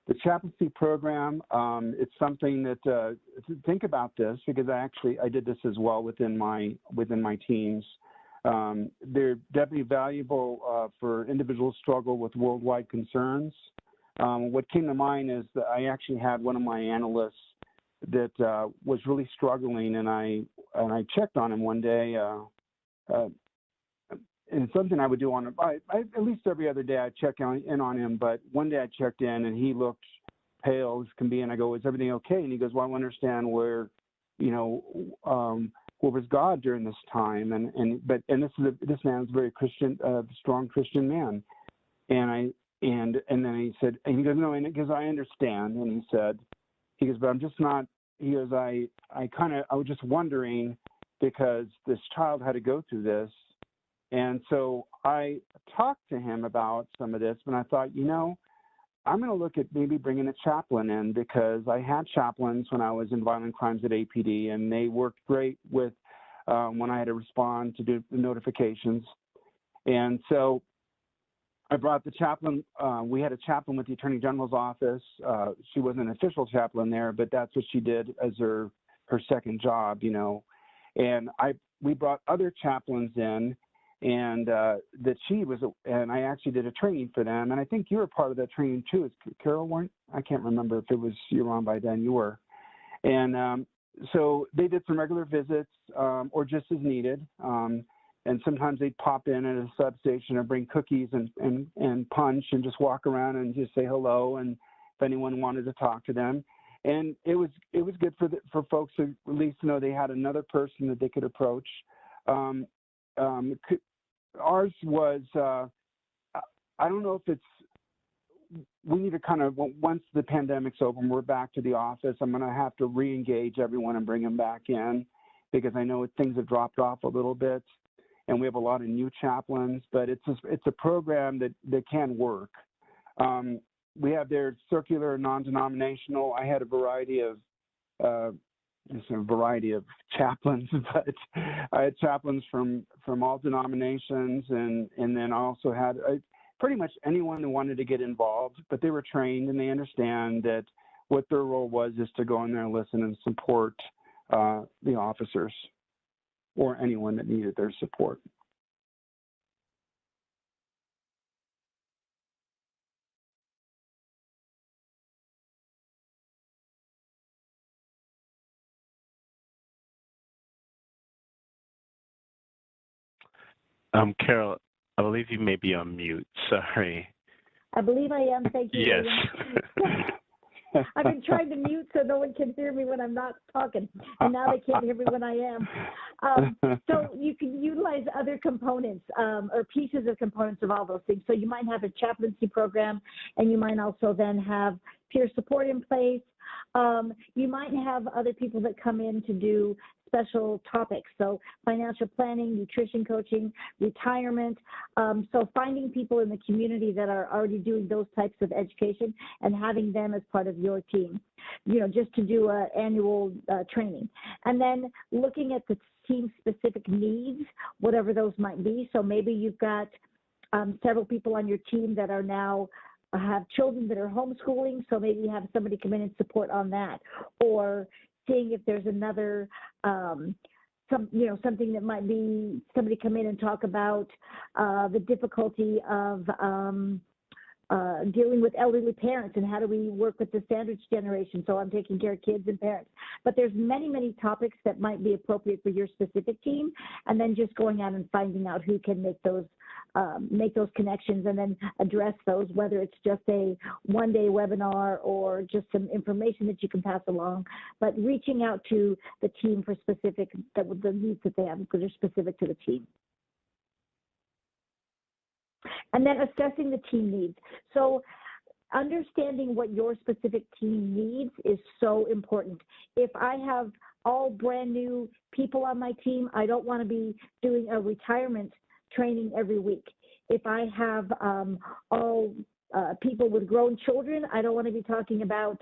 The Chaplaincy Program, it's something that, think about this, because I did this as well within my teams. They're definitely valuable for individuals who struggle with worldwide concerns. What came to mind is that I actually had one of my analysts that was really struggling, and I checked on him one day, and it's something I would do at least every other day. I check in on him, but one day I checked in and he looked pale as can be, and I go, "Is everything okay?" And he goes, "Well, I want to understand where, where was God during this time?" And this man's a very Christian, strong Christian man, and then he said, and he goes, "No," and because I understand, and he goes, "But I'm just not." He goes, I was just wondering because this child had to go through this. And so I talked to him about some of this, but I thought, I'm going to look at maybe bringing a chaplain in, because I had chaplains when I was in violent crimes at APD, and they worked great with when I had to respond to do the notifications. And so I brought the chaplain. We had a chaplain with the Attorney General's office. She wasn't an official chaplain there, but that's what she did as her second job, And we brought other chaplains in, and and I actually did a training for them. And I think you were part of that training too. Is Carol weren't? I can't remember if it was you were on by then. You were. And so they did some regular visits or just as needed. And sometimes they'd pop in at a substation and bring cookies and punch and just walk around and just say hello, and if anyone wanted to talk to them. And it was good for folks to at least know they had another person that they could approach. Ours was, I don't know if we need to kind of, once the pandemic's over and we're back to the office, I'm going to have to re-engage everyone and bring them back in, because I know things have dropped off a little bit, and we have a lot of new chaplains, but it's a program that can work. We have their circular and non-denominational. I had a variety of chaplains, but I had chaplains from all denominations, and then I also had pretty much anyone who wanted to get involved, but they were trained and they understand that what their role was is to go in there and listen and support the officers or anyone that needed their support. Carol, I believe you may be on mute. Sorry. I believe I am. Thank you. Yes. I've been trying to mute so no one can hear me when I'm not talking, and now they can't hear me when I am. So you can utilize other components or pieces of components of all those things. So you might have a chaplaincy program, and you might also then have peer support in place. You might have other people that come in to do special topics, so financial planning, nutrition coaching, retirement. So finding people in the community that are already doing those types of education and having them as part of your team, just to do an annual training. And then looking at the team-specific needs, whatever those might be. So maybe you've got several people on your team that are now have children that are homeschooling, so maybe you have somebody come in and support on that, or seeing if there's another something that might be somebody come in and talk about the difficulty of dealing with elderly parents and how do we work with the sandwich generation. So I'm taking care of kids and parents. But there's many topics that might be appropriate for your specific team, and then just going out and finding out who can make those make those connections and then address those, whether it's just a one-day webinar or just some information that you can pass along, but reaching out to the team for specific, the needs that they have because they're specific to the team. And then assessing the team needs. So understanding what your specific team needs is so important. If I have all brand new people on my team, I don't want to be doing a retirement training every week. If I have all people with grown children, I don't want to be talking about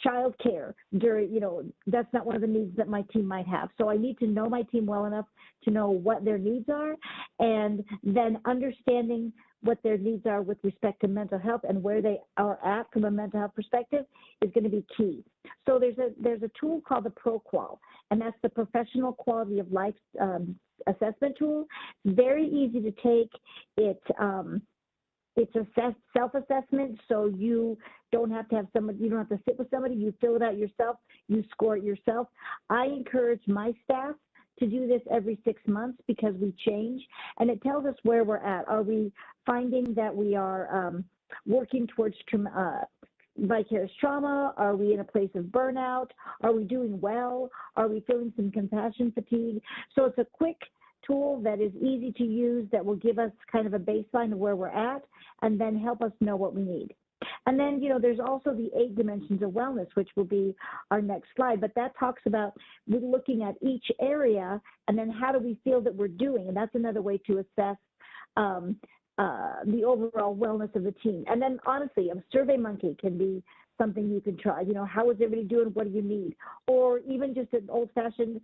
child care during, that's not one of the needs that my team might have. So I need to know my team well enough to know what their needs are, and then understanding what their needs are with respect to mental health and where they are at from a mental health perspective is going to be key. So there's a tool called the ProQual, and that's the Professional Quality of Life assessment tool. Very easy to take. It's a self-assessment, so you don't have to have somebody, you don't have to sit with somebody, you fill it out yourself, you score it yourself. I encourage my staff to do this every 6 months because we change, and it tells us where we're at. Are we finding that we are working towards vicarious trauma? Are we in a place of burnout? Are we doing well? Are we feeling some compassion fatigue? So it's a quick tool that is easy to use that will give us kind of a baseline of where we're at and then help us know what we need. And then, there's also the 8 dimensions of wellness, which will be our next slide, but that talks about we're looking at each area and then how do we feel that we're doing, and that's another way to assess the overall wellness of the team. And then honestly, a survey monkey can be something you can try. How is everybody doing? What do you need? Or even just an old-fashioned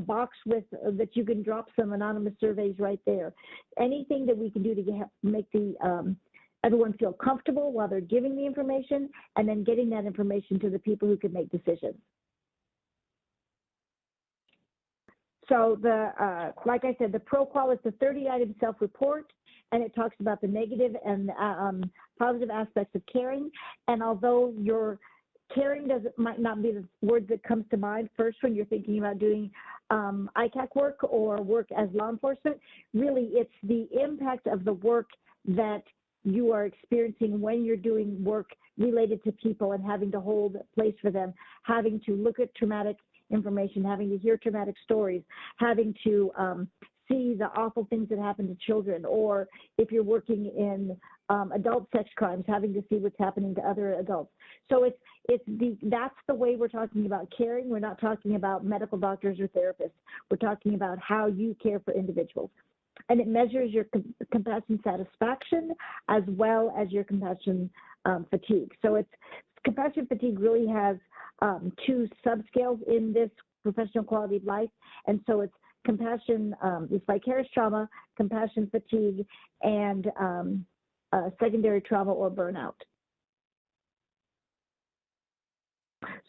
box with that you can drop some anonymous surveys right there. Anything that we can do to make the everyone feel comfortable while they're giving the information, and then getting that information to the people who can make decisions. So like I said, the ProQual is the 30-item self-report, and it talks about the negative and positive aspects of caring. And although your caring might not be the word that comes to mind first when you're thinking about doing ICAC work or work as law enforcement, really it's the impact of the work that you are experiencing when you're doing work related to people and having to hold place for them, having to look at traumatic information, having to hear traumatic stories, having to see the awful things that happen to children, or if you're working in adult sex crimes, having to see what's happening to other adults. So that's the way we're talking about caring. We're not talking about medical doctors or therapists. We're talking about how you care for individuals. And it measures your compassion satisfaction as well as your compassion fatigue. So compassion fatigue really has 2 subscales in this professional quality of life. And so it's compassion, it's vicarious trauma, compassion fatigue, and secondary trauma or burnout.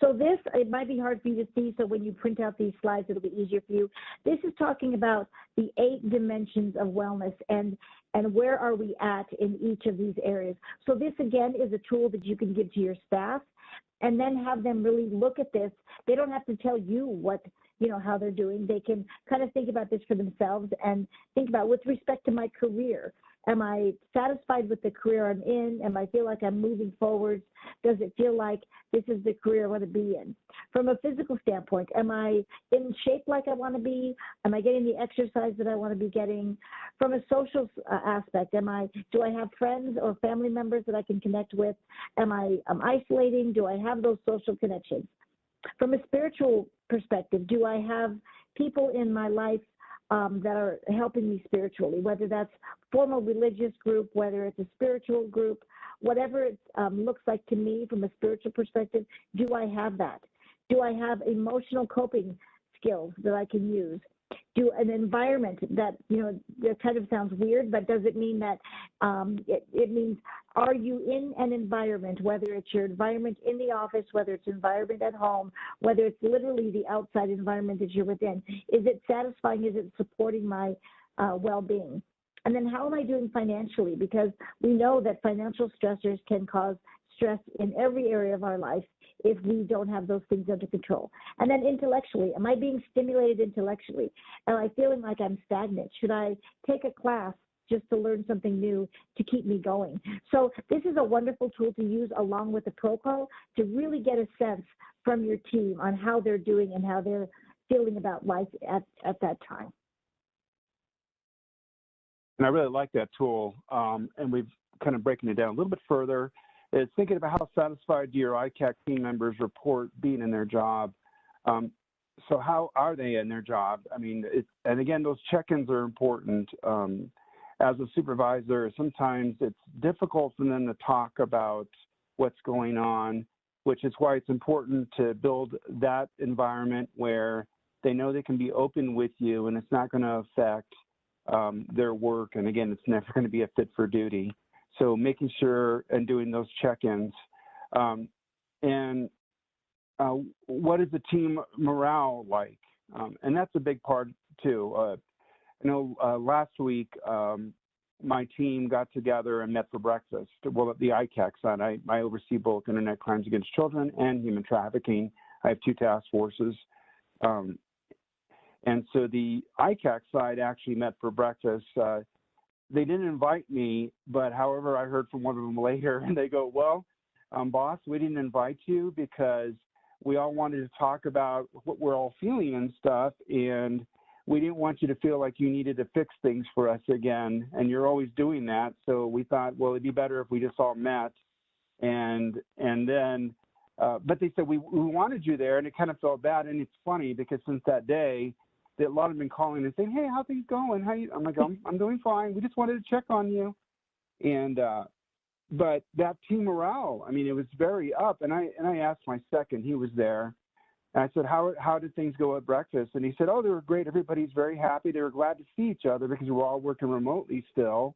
So it might be hard for you to see, so when you print out these slides, it'll be easier for you. This is talking about the 8 dimensions of wellness and where are we at in each of these areas. So this, again, is a tool that you can give to your staff and then have them really look at this. They don't have to tell you how they're doing. They can kind of think about this for themselves and think about, with respect to my career, am I satisfied with the career I'm in? Am I feel like I'm moving forward? Does it feel like this is the career I want to be in? From a physical standpoint, am I in shape like I want to be? Am I getting the exercise that I want to be getting? From a social aspect, do I have friends or family members that I can connect with? Am I isolating? Do I have those social connections? From a spiritual perspective, do I have people in my life that are helping me spiritually, whether that's formal religious group, whether it's a spiritual group, whatever it looks like to me from a spiritual perspective, do I have that? Do I have emotional coping skills that I can use? Do an environment that, that kind of sounds weird, but does it mean that it means, are you in an environment, whether it's your environment in the office, whether it's environment at home, whether it's literally the outside environment that you're within? Is it satisfying? Is it supporting my well-being? And then how am I doing financially? Because we know that financial stressors can cause stress in every area of our life if we don't have those things under control. And then intellectually, am I being stimulated intellectually? Am I feeling like I'm stagnant? Should I take a class just to learn something new to keep me going. So this is a wonderful tool to use along with the ProCall to really get a sense from your team on how they're doing and how they're feeling about life at that time. And I really like that tool, and we've kind of breaking it down a little bit further. It's thinking about how satisfied do your ICAC team members report being in their job. So how are they in their job? I mean, and again, those check-ins are important. As a supervisor, sometimes it's difficult for them to talk about what's going on, which is why it's important to build that environment where they know they can be open with you and it's not going to affect their work. And again, it's never going to be a fit for duty. So making sure and doing those check-ins. What is the team morale like? And that's a big part too. Last week, my team got together and met for breakfast. Well, at the ICAC side, I oversee both internet crimes against children and human trafficking. I have 2 task forces. And so the ICAC side actually met for breakfast. They didn't invite me, but however, I heard from one of them later, and they go, well, boss, we didn't invite you because we all wanted to talk about what we're all feeling and stuff, and we didn't want you to feel like you needed to fix things for us again, and you're always doing that. So we thought, well, it'd be better if we just all met, and then, but they said we wanted you there, and it kind of felt bad. And it's funny because since that day, a lot have been calling and saying, hey, how things going? I'm like, I'm doing fine. We just wanted to check on you. And but that team morale, I mean, it was very up. And I asked my second, he was there. And I said, how did things go at breakfast? And he said, oh, they were great. Everybody's very happy. They were glad to see each other because we're all working remotely still.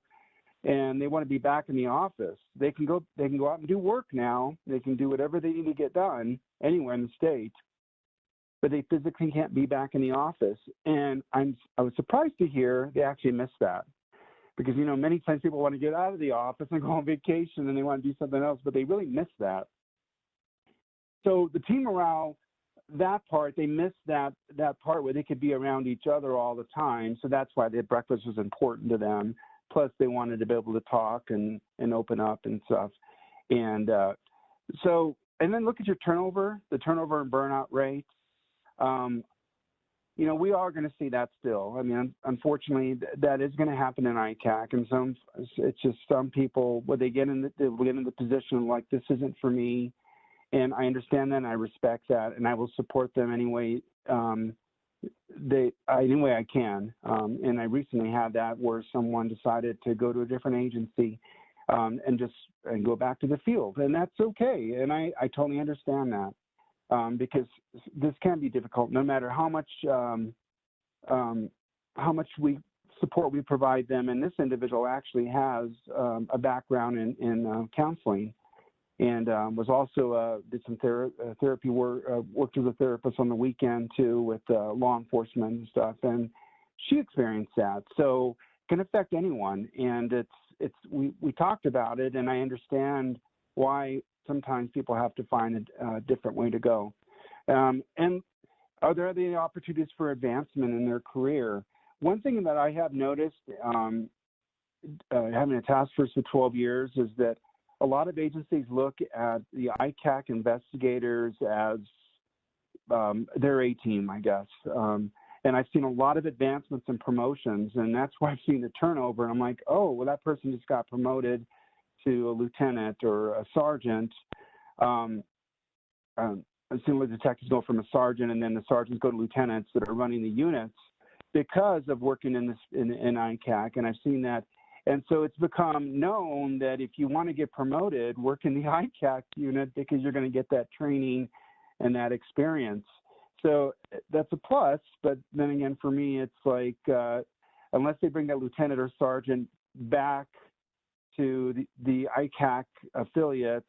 And they want to be back in the office. They can go out and do work now. They can do whatever they need to get done anywhere in the state, but they physically can't be back in the office. And I was surprised to hear they actually missed that. Because, many times people want to get out of the office and go on vacation and they want to do something else, but they really miss that. So the team morale, that part, they missed that part where they could be around each other all the time. So that's why the breakfast was important to them. Plus they wanted to be able to talk and open up and stuff. And and then look at your turnover, the turnover and burnout rates. We are going to see that still. I mean, unfortunately, that is going to happen in ICAC, and it's just some people, when they get in the position like, this isn't for me, and I understand that, and I respect that, and I will support them anyway, any way I can. And I recently had that where someone decided to go to a different agency and go back to the field, and that's okay, and I totally understand that. Because this can be difficult, no matter how much support we provide them. And this individual actually has a background in counseling, and was also did some therapy work, worked as a therapist on the weekend too with law enforcement and stuff. And she experienced that, so it can affect anyone. And we talked about it, and I understand why sometimes people have to find a different way to go. And are there any opportunities for advancement in their career? One thing that I have noticed, having a task force for 12 years, is that a lot of agencies look at the ICAC investigators as their A-team, I guess. And I've seen a lot of advancements and promotions, and that's why I've seen the turnover. And I'm like, oh, well, that person just got promoted to a lieutenant or a sergeant. I've seen the detectives go from a sergeant, and then the sergeants go to lieutenants that are running the units because of working in ICAC, and I've seen that. And so it's become known that if you want to get promoted, work in the ICAC unit because you're going to get that training and that experience. So that's a plus, but then again, for me, it's like unless they bring that lieutenant or sergeant back to the ICAC affiliates,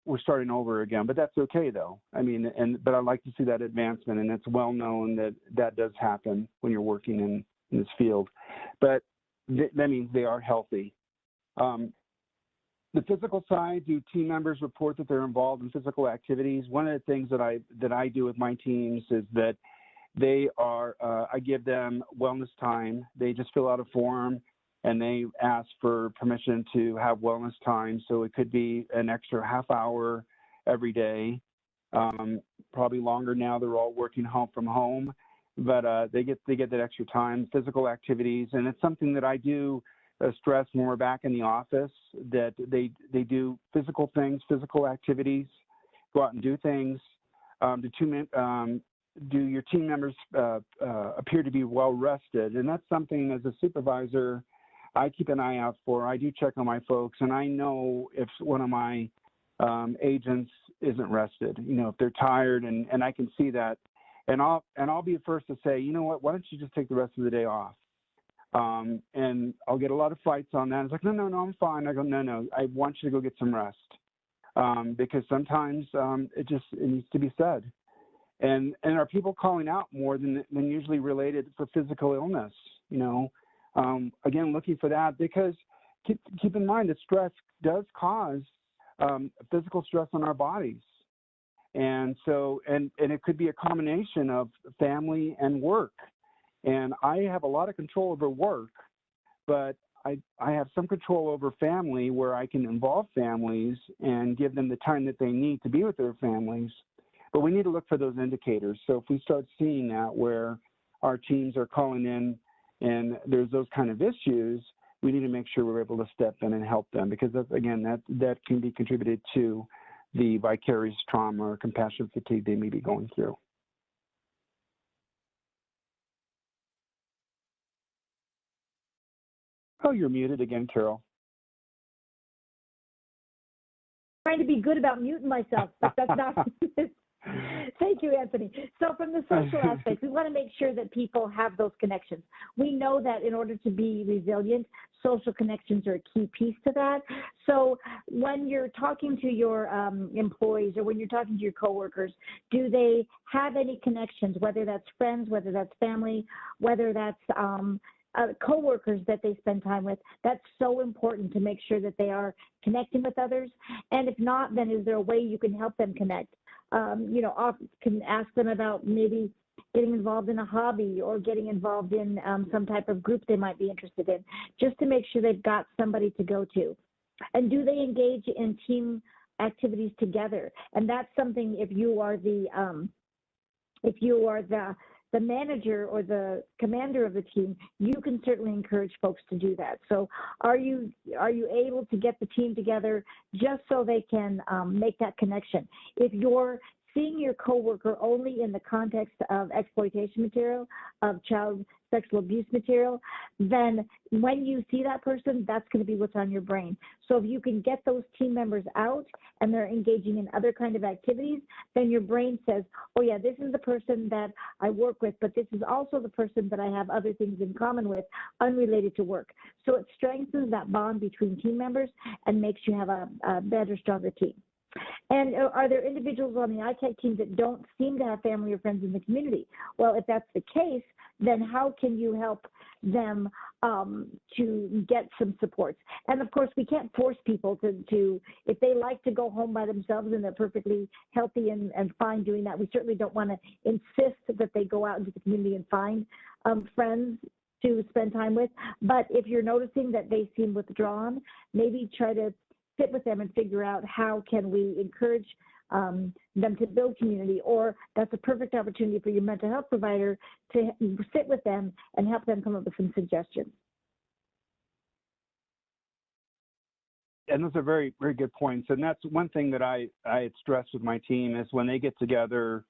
we're starting over again. But that's okay, though. I mean, but I'd like to see that advancement, and it's well known that does happen when you're working in this field. But that means they are healthy. The physical side, do team members report that they're involved in physical activities? One of the things that I do with my teams is that they are, I give them wellness time. They just fill out a form and they ask for permission to have wellness time. So it could be an extra half hour every day, probably longer now. They're all working from home, but they get that extra time, physical activities. And it's something that I do stress when we're back in the office, that they do physical things, physical activities, go out and do things. Do your team members appear to be well rested? And that's something as a supervisor I keep an eye out for. I do check on my folks, and I know if one of my agents isn't rested, you know, if they're tired, and I can see that. And I'll be the first to say, you know what, why don't you just take the rest of the day off? And I'll get a lot of fights on that. It's like, no, I'm fine. I go, no, I want you to go get some rest. Because sometimes it needs to be said. And are people calling out more than usually related for physical illness? You know, again, looking for that, because keep in mind that stress does cause physical stress on our bodies. And so, and it could be a combination of family and work. And I have a lot of control over work, but I have some control over family, where I can involve families and give them the time that they need to be with their families. But we need to look for those indicators. So if we start seeing that, where our teams are calling in and there's those kind of issues, we need to make sure we're able to step in and help them, because that's, again, that can be contributed to the vicarious trauma or compassion fatigue they may be going through. Oh, you're muted again, Carol. Trying to be good about muting myself, but that's not. Thank you, Anthony. So from the social aspect, we want to make sure that people have those connections. We know that in order to be resilient, social connections are a key piece to that. So when you're talking to your employees, or when you're talking to your coworkers, do they have any connections, whether that's friends, whether that's family, whether that's coworkers that they spend time with? That's so important to make sure that they are connecting with others. And if not, then is there a way you can help them connect? You know, can ask them about maybe getting involved in a hobby, or getting involved in some type of group they might be interested in, just to make sure they've got somebody to go to. And do they engage in team activities together? And that's something, if you are the manager or the commander of the team, you can certainly encourage folks to do that. So are you able to get the team together just so they can make that connection? If you're seeing your coworker only in the context of exploitation material, of child sexual abuse material, then when you see that person, that's going to be what's on your brain. So if you can get those team members out and they're engaging in other kind of activities, then your brain says, oh yeah, this is the person that I work with, but this is also the person that I have other things in common with, unrelated to work. So it strengthens that bond between team members and makes you have a better, stronger team. And are there individuals on the ITAC team that don't seem to have family or friends in the community? Well, if that's the case, then how can you help them to get some supports? And of course, we can't force people to if they like to go home by themselves and they're perfectly healthy and fine doing that, we certainly don't want to insist that they go out into the community and find friends to spend time with. But if you're noticing that they seem withdrawn, maybe try to sit with them and figure out how can we encourage them to build community, or that's a perfect opportunity for your mental health provider to sit with them and help them come up with some suggestions. And those are very, very good points. And that's one thing that I had stressed with my team is when they get together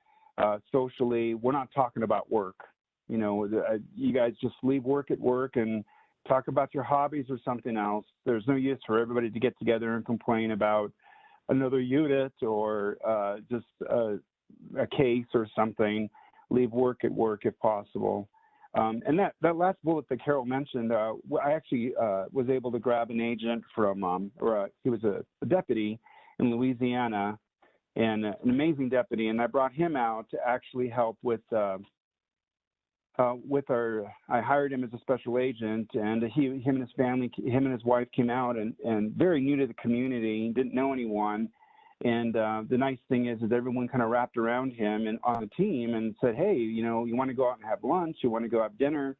socially, we're not talking about work. You know, you guys just leave work at work and talk about your hobbies or something else. There's no use for everybody to get together and complain about another unit or just a case or something. Leave work at work if possible. And that last bullet that Carol mentioned, I actually was able to grab an agent from, he was a deputy in Louisiana, and an amazing deputy, and I brought him out to actually help with I hired him as a special agent, and him and his family, him and his wife came out and very new to the community, didn't know anyone, And the nice thing is everyone kind of wrapped around him and on the team and said, hey, you know, you want to go out and have lunch, you want to go have dinner,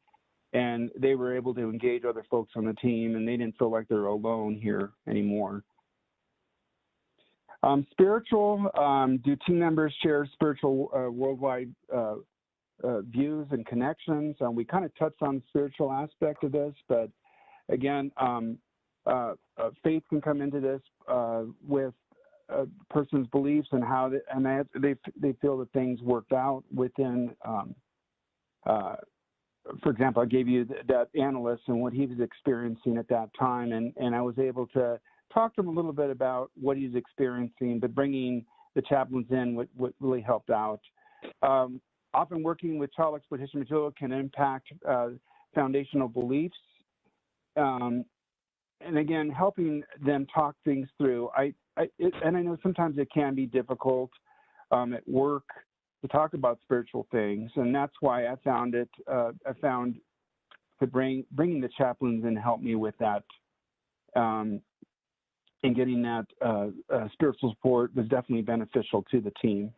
and they were able to engage other folks on the team, and they didn't feel like they were alone here anymore. Spiritual, do team members share spiritual worldwide views and connections? We kind of touched on the spiritual aspect of this, but again, faith can come into this with a person's beliefs and how they feel that things worked out within. For example, I gave you that analyst and what he was experiencing at that time, and I was able to talk to him a little bit about what he's experiencing, but bringing the chaplains in what really helped out. Often working with child exploitation material can impact foundational beliefs. And again, helping them talk things through. And I know sometimes it can be difficult at work to talk about spiritual things, and that's why I found bringing the chaplains in helped me with that. And getting that spiritual support was definitely beneficial to the team.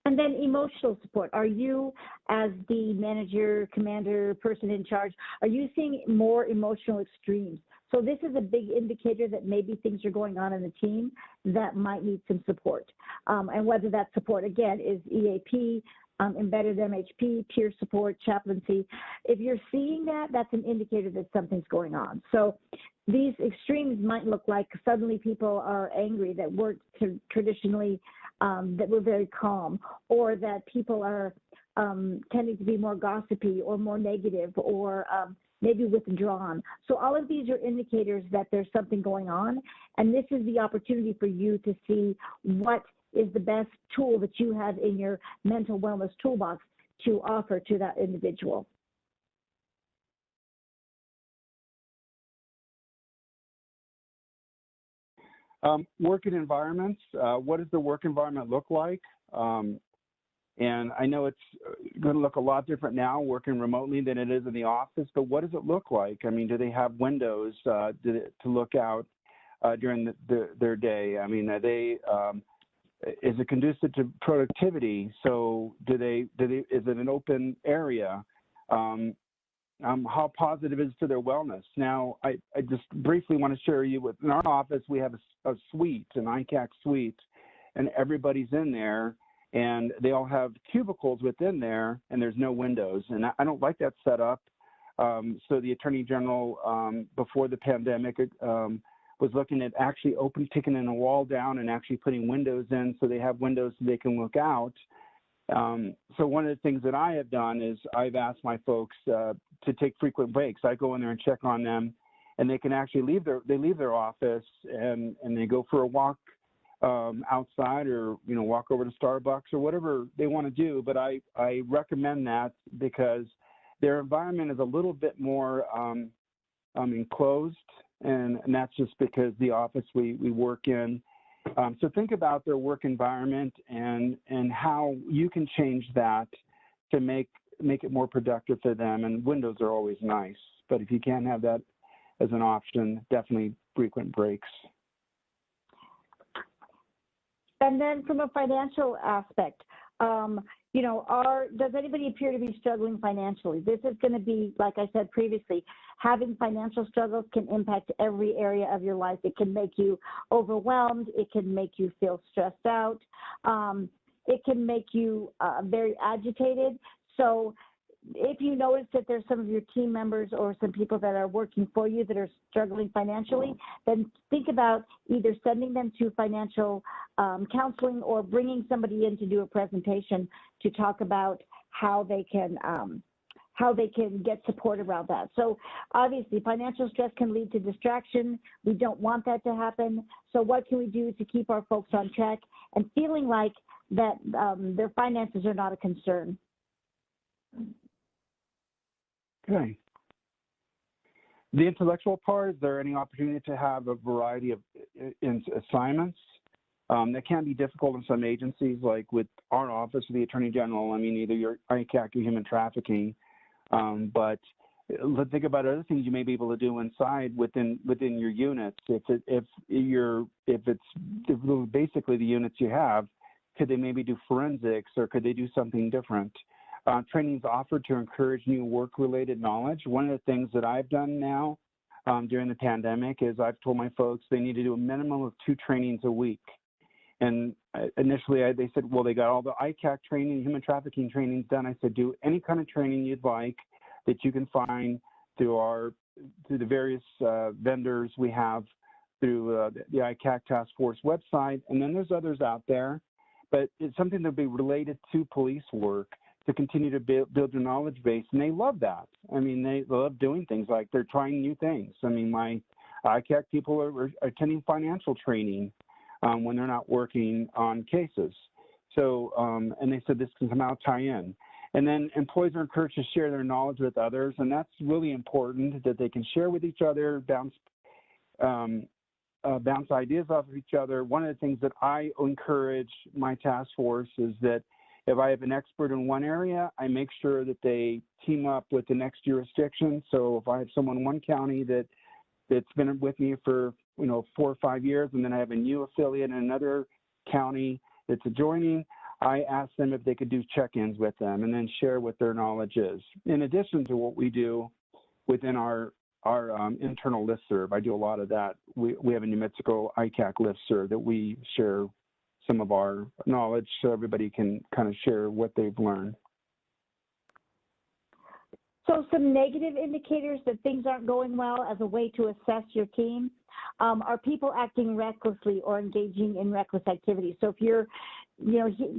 And then emotional support. Are you, as the manager, commander, person in charge, are you seeing more emotional extremes? So this is a big indicator that maybe things are going on in the team that might need some support. And whether that support, again, is EAP, embedded MHP, peer support, chaplaincy. If you're seeing that, that's an indicator that something's going on. So these extremes might look like suddenly people are angry that weren't traditionally, that were very calm, or that people are tending to be more gossipy or more negative, or maybe withdrawn. So all of these are indicators that there's something going on, and this is the opportunity for you to see what is the best tool that you have in your mental wellness toolbox to offer to that individual. Working environments, what does the work environment look like? And I know it's going to look a lot different now working remotely than it is in the office, but what does it look like? I mean, do they have windows to look out during their day? I mean, are they, is it conducive to productivity? So is it an open area? How positive is to their wellness? Now, I just briefly want to share you with, in our office, we have a suite, an ICAC suite, and everybody's in there, and they all have cubicles within there, and there's no windows. And I don't like that setup. So the Attorney General, before the pandemic, was looking at actually taking a wall down and actually putting windows in so they have windows so they can look out. So one of the things that I have done is I've asked my folks to take frequent breaks. I go in there and check on them, and they can actually leave their office and they go for a walk outside, or walk over to Starbucks or whatever they want to do. But I recommend that because their environment is a little bit more enclosed, and that's just because the office we work in. So think about their work environment and how you can change that to make it more productive for them. And windows are always nice, but if you can't have that as an option, definitely frequent breaks. And then from a financial aspect, does anybody appear to be struggling financially? This is going to be, like I said previously, having financial struggles can impact every area of your life. It can make you overwhelmed. It can make you feel stressed out. It can make you very agitated. So if you notice that there's some of your team members or some people that are working for you that are struggling financially, then think about either sending them to financial counseling or bringing somebody in to do a presentation to talk about how they can get support around that. So obviously financial stress can lead to distraction. We don't want that to happen. So what can we do to keep our folks on track and feeling like that their finances are not a concern? Okay. The intellectual part, is there any opportunity to have a variety of assignments? That can be difficult in some agencies, like with our office of the Attorney General. I mean, either you're ICAC or human trafficking, but let's think about other things you may be able to do inside within your units. If basically the units you have, could they maybe do forensics, or could they do something different? Trainings offered to encourage new work-related knowledge. One of the things that I've done now during the pandemic is I've told my folks they need to do a minimum of 2 trainings a week. And initially they said, well, they got all the ICAC training, human trafficking trainings done. I said, do any kind of training you'd like that you can find through the various vendors we have through the ICAC Task Force website. And then there's others out there, but it's something that'll be related to police work to continue to build their knowledge base. And they love that. I mean, they love doing things like they're trying new things. I mean, my ICAC people are attending financial training when they're not working on cases. So, and they said this can somehow tie in. And then employees are encouraged to share their knowledge with others, and that's really important, that they can share with each other, bounce ideas off of each other. One of the things that I encourage my task force is that if I have an expert in one area, I make sure that they team up with the next jurisdiction. So if I have someone in one county that's been with me for 4 or 5 years, and then I have a new affiliate in another county that's adjoining, I ask them if they could do check-ins with them and then share what their knowledge is. In addition to what we do within our internal listserv, I do a lot of that. We have a New Mexico ICAC listserv that we share some of our knowledge so everybody can kind of share what they've learned. So some negative indicators that things aren't going well as a way to assess your team. Are people acting recklessly or engaging in reckless activities? So if you're,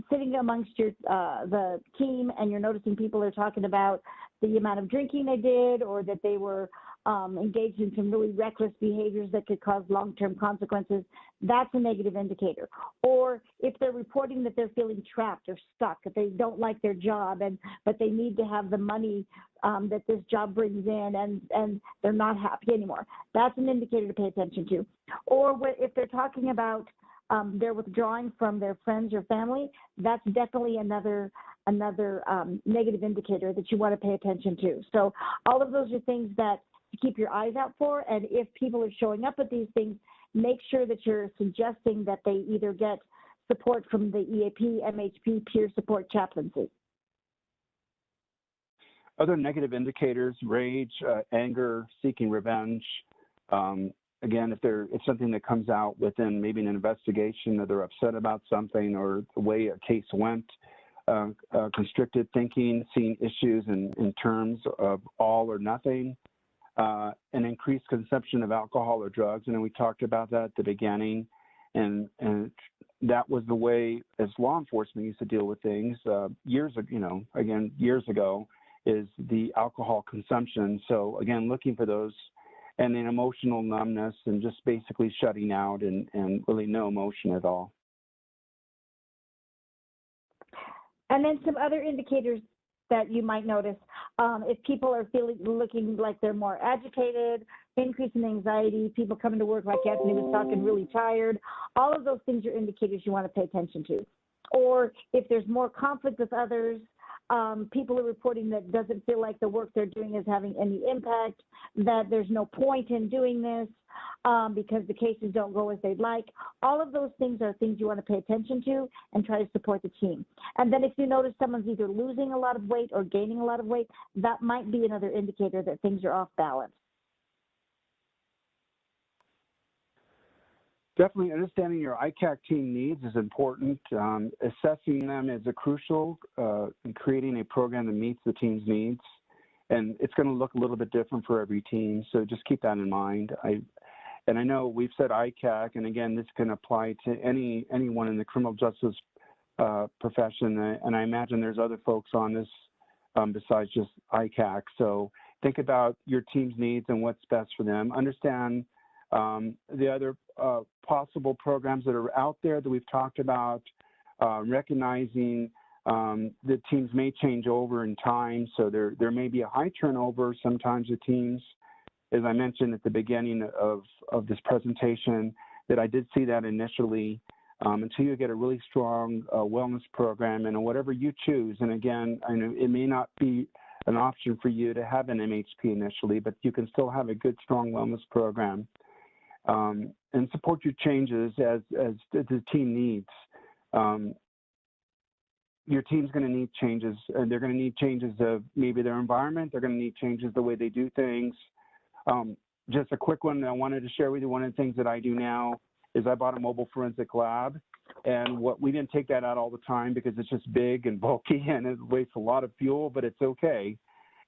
sitting amongst the team and you're noticing people are talking about the amount of drinking they did, or that they were engaged in some really reckless behaviors that could cause long-term consequences, that's a negative indicator. Or if they're reporting that they're feeling trapped or stuck, if they don't like their job, but they need to have the money that this job brings in, and they're not happy anymore, that's an indicator to pay attention to. Or if they're talking about they're withdrawing from their friends or family, that's definitely another negative indicator that you want to pay attention to. So all of those are things that to keep your eyes out for. And if people are showing up at these things, make sure that you're suggesting that they either get support from the EAP, MHP, peer support, chaplaincy. Other negative indicators: rage, anger, seeking revenge. Again, if something that comes out within maybe an investigation, or they're upset about something, or the way a case went, constricted thinking, seeing issues in terms of all or nothing, an increased consumption of alcohol or drugs. And we talked about that at the beginning, and that was the way as law enforcement used to deal with things years ago, is the alcohol consumption. So again, looking for those. And then emotional numbness, and just basically shutting out and really no emotion at all. And then some other indicators that you might notice, if people are looking like they're more agitated, increase in anxiety, people coming to work like Anthony was talking, really tired, all of those things are indicators you want to pay attention to. Or if there's more conflict with others, people are reporting that doesn't feel like the work they're doing is having any impact, that there's no point in doing this because the cases don't go as they'd like. All of those things are things you want to pay attention to and try to support the team. And then if you notice someone's either losing a lot of weight or gaining a lot of weight, that might be another indicator that things are off balance. Definitely understanding your ICAC team needs is important. Assessing them is crucial in creating a program that meets the team's needs. And it's going to look a little bit different for every team, so just keep that in mind. I know we've said ICAC, and again, this can apply to anyone in the criminal justice profession, and I imagine there's other folks on this besides just ICAC. So think about your team's needs and what's best for them. Understand the other possible programs that are out there that we've talked about, recognizing the teams may change over in time, so there may be a high turnover. Sometimes the teams, as I mentioned at the beginning of this presentation, that I did see that initially, until you get a really strong wellness program and whatever you choose. And again, I know it may not be an option for you to have an MHP initially, but you can still have a good, strong wellness program and support your changes as the team needs. Your team's going to need changes, and they're going to need changes of maybe their environment. They're going to need changes the way they do things. Just a quick one that I wanted to share with you. One of the things that I do now is I bought a mobile forensic lab, and we didn't take that out all the time because it's just big and bulky and it wastes a lot of fuel, but it's okay.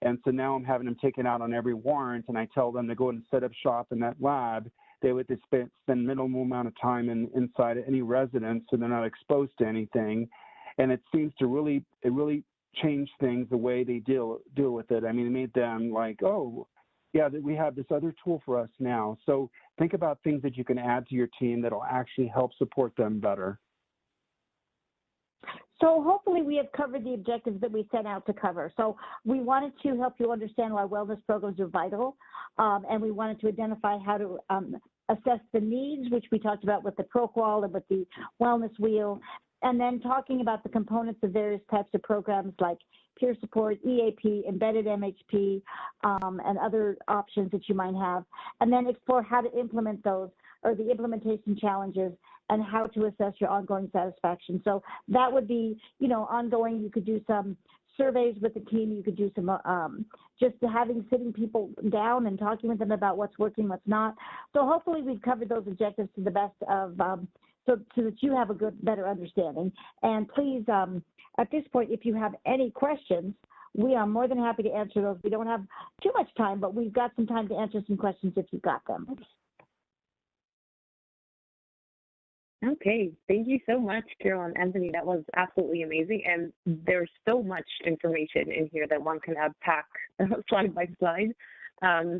And so now I'm having them take it out on every warrant, and I tell them to go and set up shop in that lab. They would spend minimal amount of time inside any residence, so they're not exposed to anything. And it seems to really change things the way they deal with it. I mean, it made them like, oh, yeah, that we have this other tool for us now. So think about things that you can add to your team that'll actually help support them better. So hopefully we have covered the objectives that we set out to cover. So we wanted to help you understand why wellness programs are vital, and we wanted to identify how to assess the needs, which we talked about with the ProQual and with the wellness wheel, and then talking about the components of various types of programs like peer support, EAP, embedded MHP, and other options that you might have, and then explore how to implement those or the implementation challenges and how to assess your ongoing satisfaction. So that would be, ongoing. You could do some surveys with the team. You could do some just sitting people down and talking with them about what's working, what's not. So hopefully we've covered those objectives to the best of so that you have a better understanding. And please, at this point, if you have any questions, we are more than happy to answer those. We don't have too much time, but we've got some time to answer some questions if you've got them. Okay, thank you so much, Carol and Anthony. That was absolutely amazing. And there's so much information in here that one can unpack slide by slide.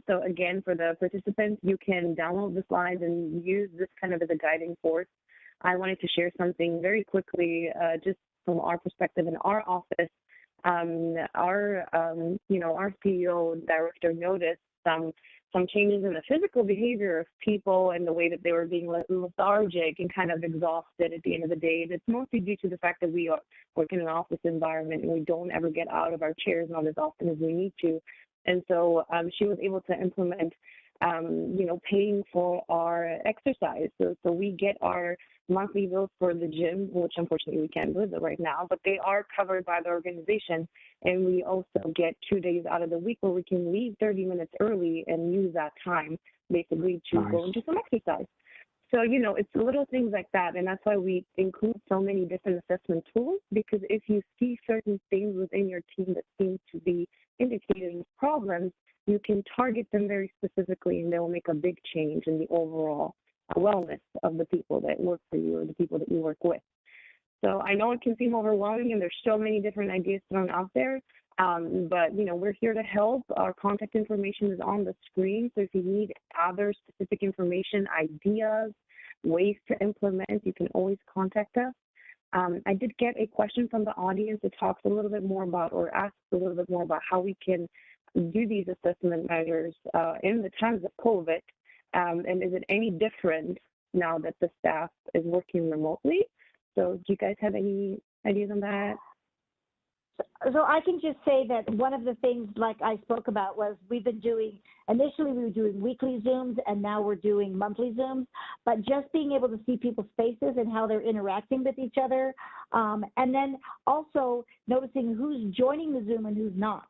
So again, for the participants, you can download the slides and use this kind of as a guiding force. I wanted to share something very quickly, just from our perspective in our office. Our CEO director noticed some changes in the physical behavior of people and the way that they were being lethargic and kind of exhausted at the end of the day. And it's mostly due to the fact that we work in an office environment and we don't ever get out of our chairs not as often as we need to. And so she was able to implement, paying for our exercise. So we get our monthly bills for the gym, which unfortunately we can't visit right now, but they are covered by the organization. And we also get 2 days out of the week where we can leave 30 minutes early and use that time basically to go and do some exercise. So, it's little things like that. And that's why we include so many different assessment tools, because if you see certain things within your team that seem to be indicating problems, you can target them very specifically and they will make a big change in the overall wellness of the people that work for you or the people that you work with. So I know it can seem overwhelming and there's so many different ideas thrown out there, but we're here to help. Our contact information is on the screen. So if you need other specific information, ideas, ways to implement, you can always contact us. I did get a question from the audience that talks a little bit more about or asks a little bit more about how we can do these assessment measures in the times of COVID. And is it any different now that the staff is working remotely? So do you guys have any ideas on that? So I can just say that one of the things, like I spoke about, was initially we were doing weekly Zooms and now we're doing monthly Zooms, but just being able to see people's faces and how they're interacting with each other. And then also noticing who's joining the Zoom and who's not.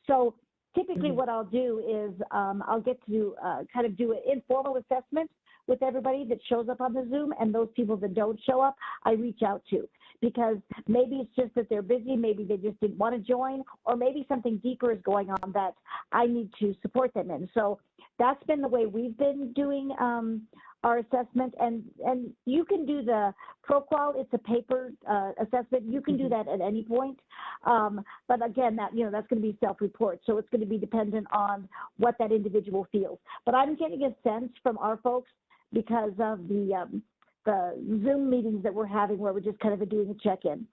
So typically what I'll do is I'll get to kind of do an informal assessment with everybody that shows up on the Zoom, and those people that don't show up, I reach out to, because maybe it's just that they're busy, maybe they just didn't want to join, or maybe something deeper is going on that I need to support them in. So that's been the way we've been doing our assessment, and you can do the ProQual. It's a paper assessment. You can do that at any point, but again, that's going to be self-report, so it's going to be dependent on what that individual feels. But I'm getting a sense from our folks, because of the Zoom meetings that we're having, where we're just kind of doing a check-in.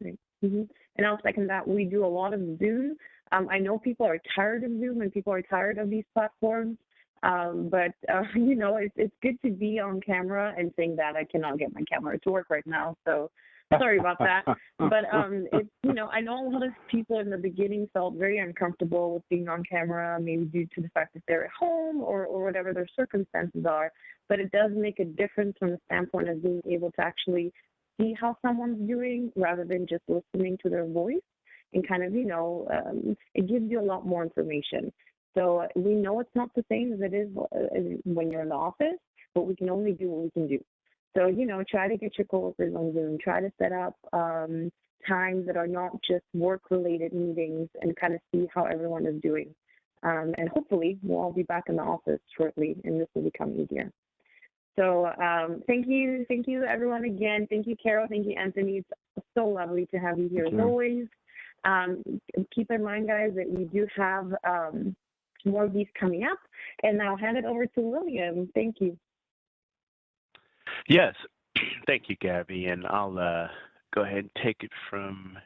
Great. And I'll second that. We do a lot of Zoom. I know people are tired of Zoom and people are tired of these platforms. But it's good to be on camera and saying that I cannot get my camera to work right now. So Sorry about that. But it's, you know, I know a lot of people in the beginning felt very uncomfortable with being on camera, maybe due to the fact that they're at home or whatever their circumstances are. But it does make a difference from the standpoint of being able to actually see how someone's doing rather than just listening to their voice, and kind of, you know, it gives you a lot more information. So we know it's not the same as it is when you're in the office, but we can only do what we can do. So, you know, try to get your coworkers on Zoom, try to set up times that are not just work-related meetings, and kind of see how everyone is doing. And hopefully we'll all be back in the office shortly, and this will become easier. So thank you everyone again. Thank you, Carol. Thank you, Anthony. It's so lovely to have you here as always. Keep in mind, guys, that we do have more of these coming up, and I'll hand it over to William. Thank you. Yes, thank you, Gabby, and I'll go ahead and take it from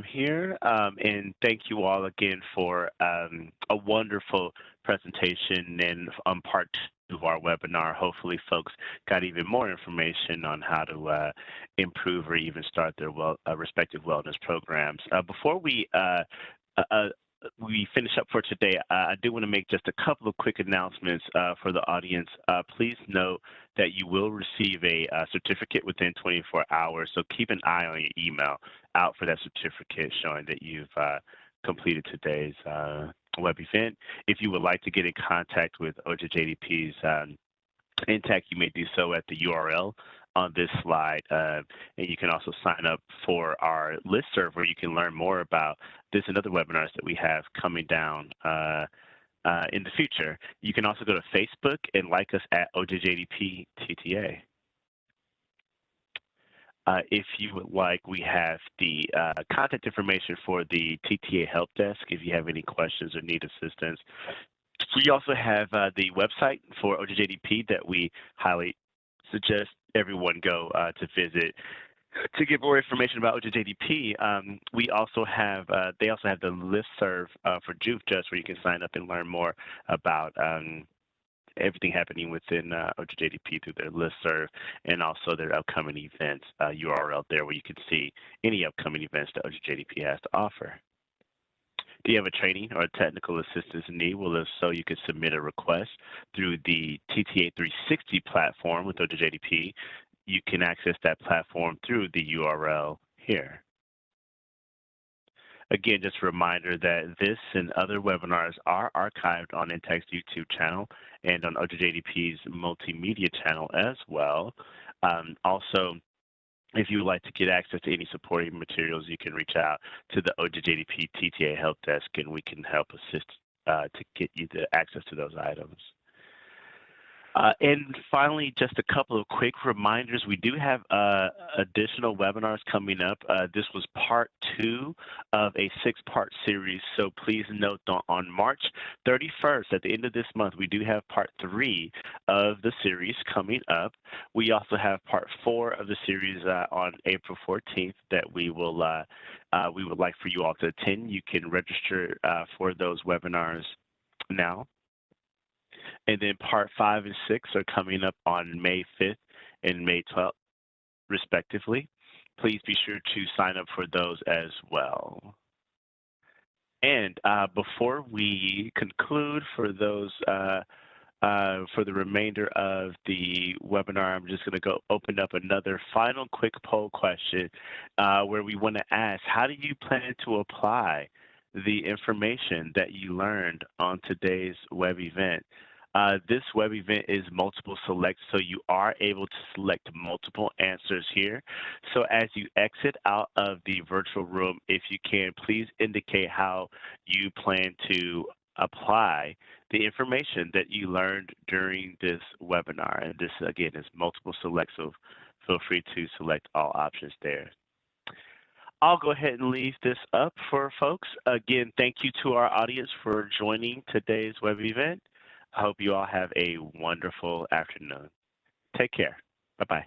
here. And thank you all again for a wonderful presentation and part 2 of our webinar. Hopefully, folks got even more information on how to improve or even start their respective wellness programs. Before we finish up for today, I do want to make just a couple of quick announcements for the audience. Please note that you will receive a certificate within 24 hours, so keep an eye on your email out for that certificate showing that you've completed today's web event. If you would like to get in contact with OJJDP's NTTAC, you may do so at the URL on this slide, and you can also sign up for our listserv where you can learn more about this and other webinars that we have coming down in the future. You can also go to Facebook and like us at OJJDP TTA. If you would like, we have the contact information for the TTA Help Desk if you have any questions or need assistance. We also have the website for OJJDP that we highly suggest everyone go to visit. To get more information about OJJDP, we also have they also have the listserv for JUVE-Just, where you can sign up and learn more about everything happening within OJJDP through their listserv, and also their upcoming events URL there, where you can see any upcoming events that OJJDP has to offer. Do you have a training or a technical assistance need? Well, if so, you can submit a request through the TTA 360 platform with OJJDP. You can access that platform through the URL here. Again, just a reminder that this and other webinars are archived on NTTAC's YouTube channel and on OJJDP's multimedia channel as well. Also, if you would like to get access to any supporting materials, you can reach out to the OJJDP TTA Help Desk, and we can help assist to get you the access to those items. And finally, just a couple of quick reminders. We do have additional webinars coming up. This was part 2 of a 6-part series, so please note that on March 31st, at the end of this month, we do have part 3 of the series coming up. We also have part 4 of the series on April 14th that we would like for you all to attend. You can register for those webinars now. And then part 5 and 6 are coming up on May 5th and May 12th, respectively. Please be sure to sign up for those as well. And before we conclude for those, for the remainder of the webinar, I'm just going to go open up another final quick poll question where we want to ask, how do you plan to apply the information that you learned on today's web event? This web event is multiple select, so you are able to select multiple answers here. So as you exit out of the virtual room, if you can, please indicate how you plan to apply the information that you learned during this webinar. And this, again, is multiple select, so feel free to select all options there. I'll go ahead and leave this up for folks. Again, thank you to our audience for joining today's web event. I hope you all have a wonderful afternoon. Take care. Bye-bye.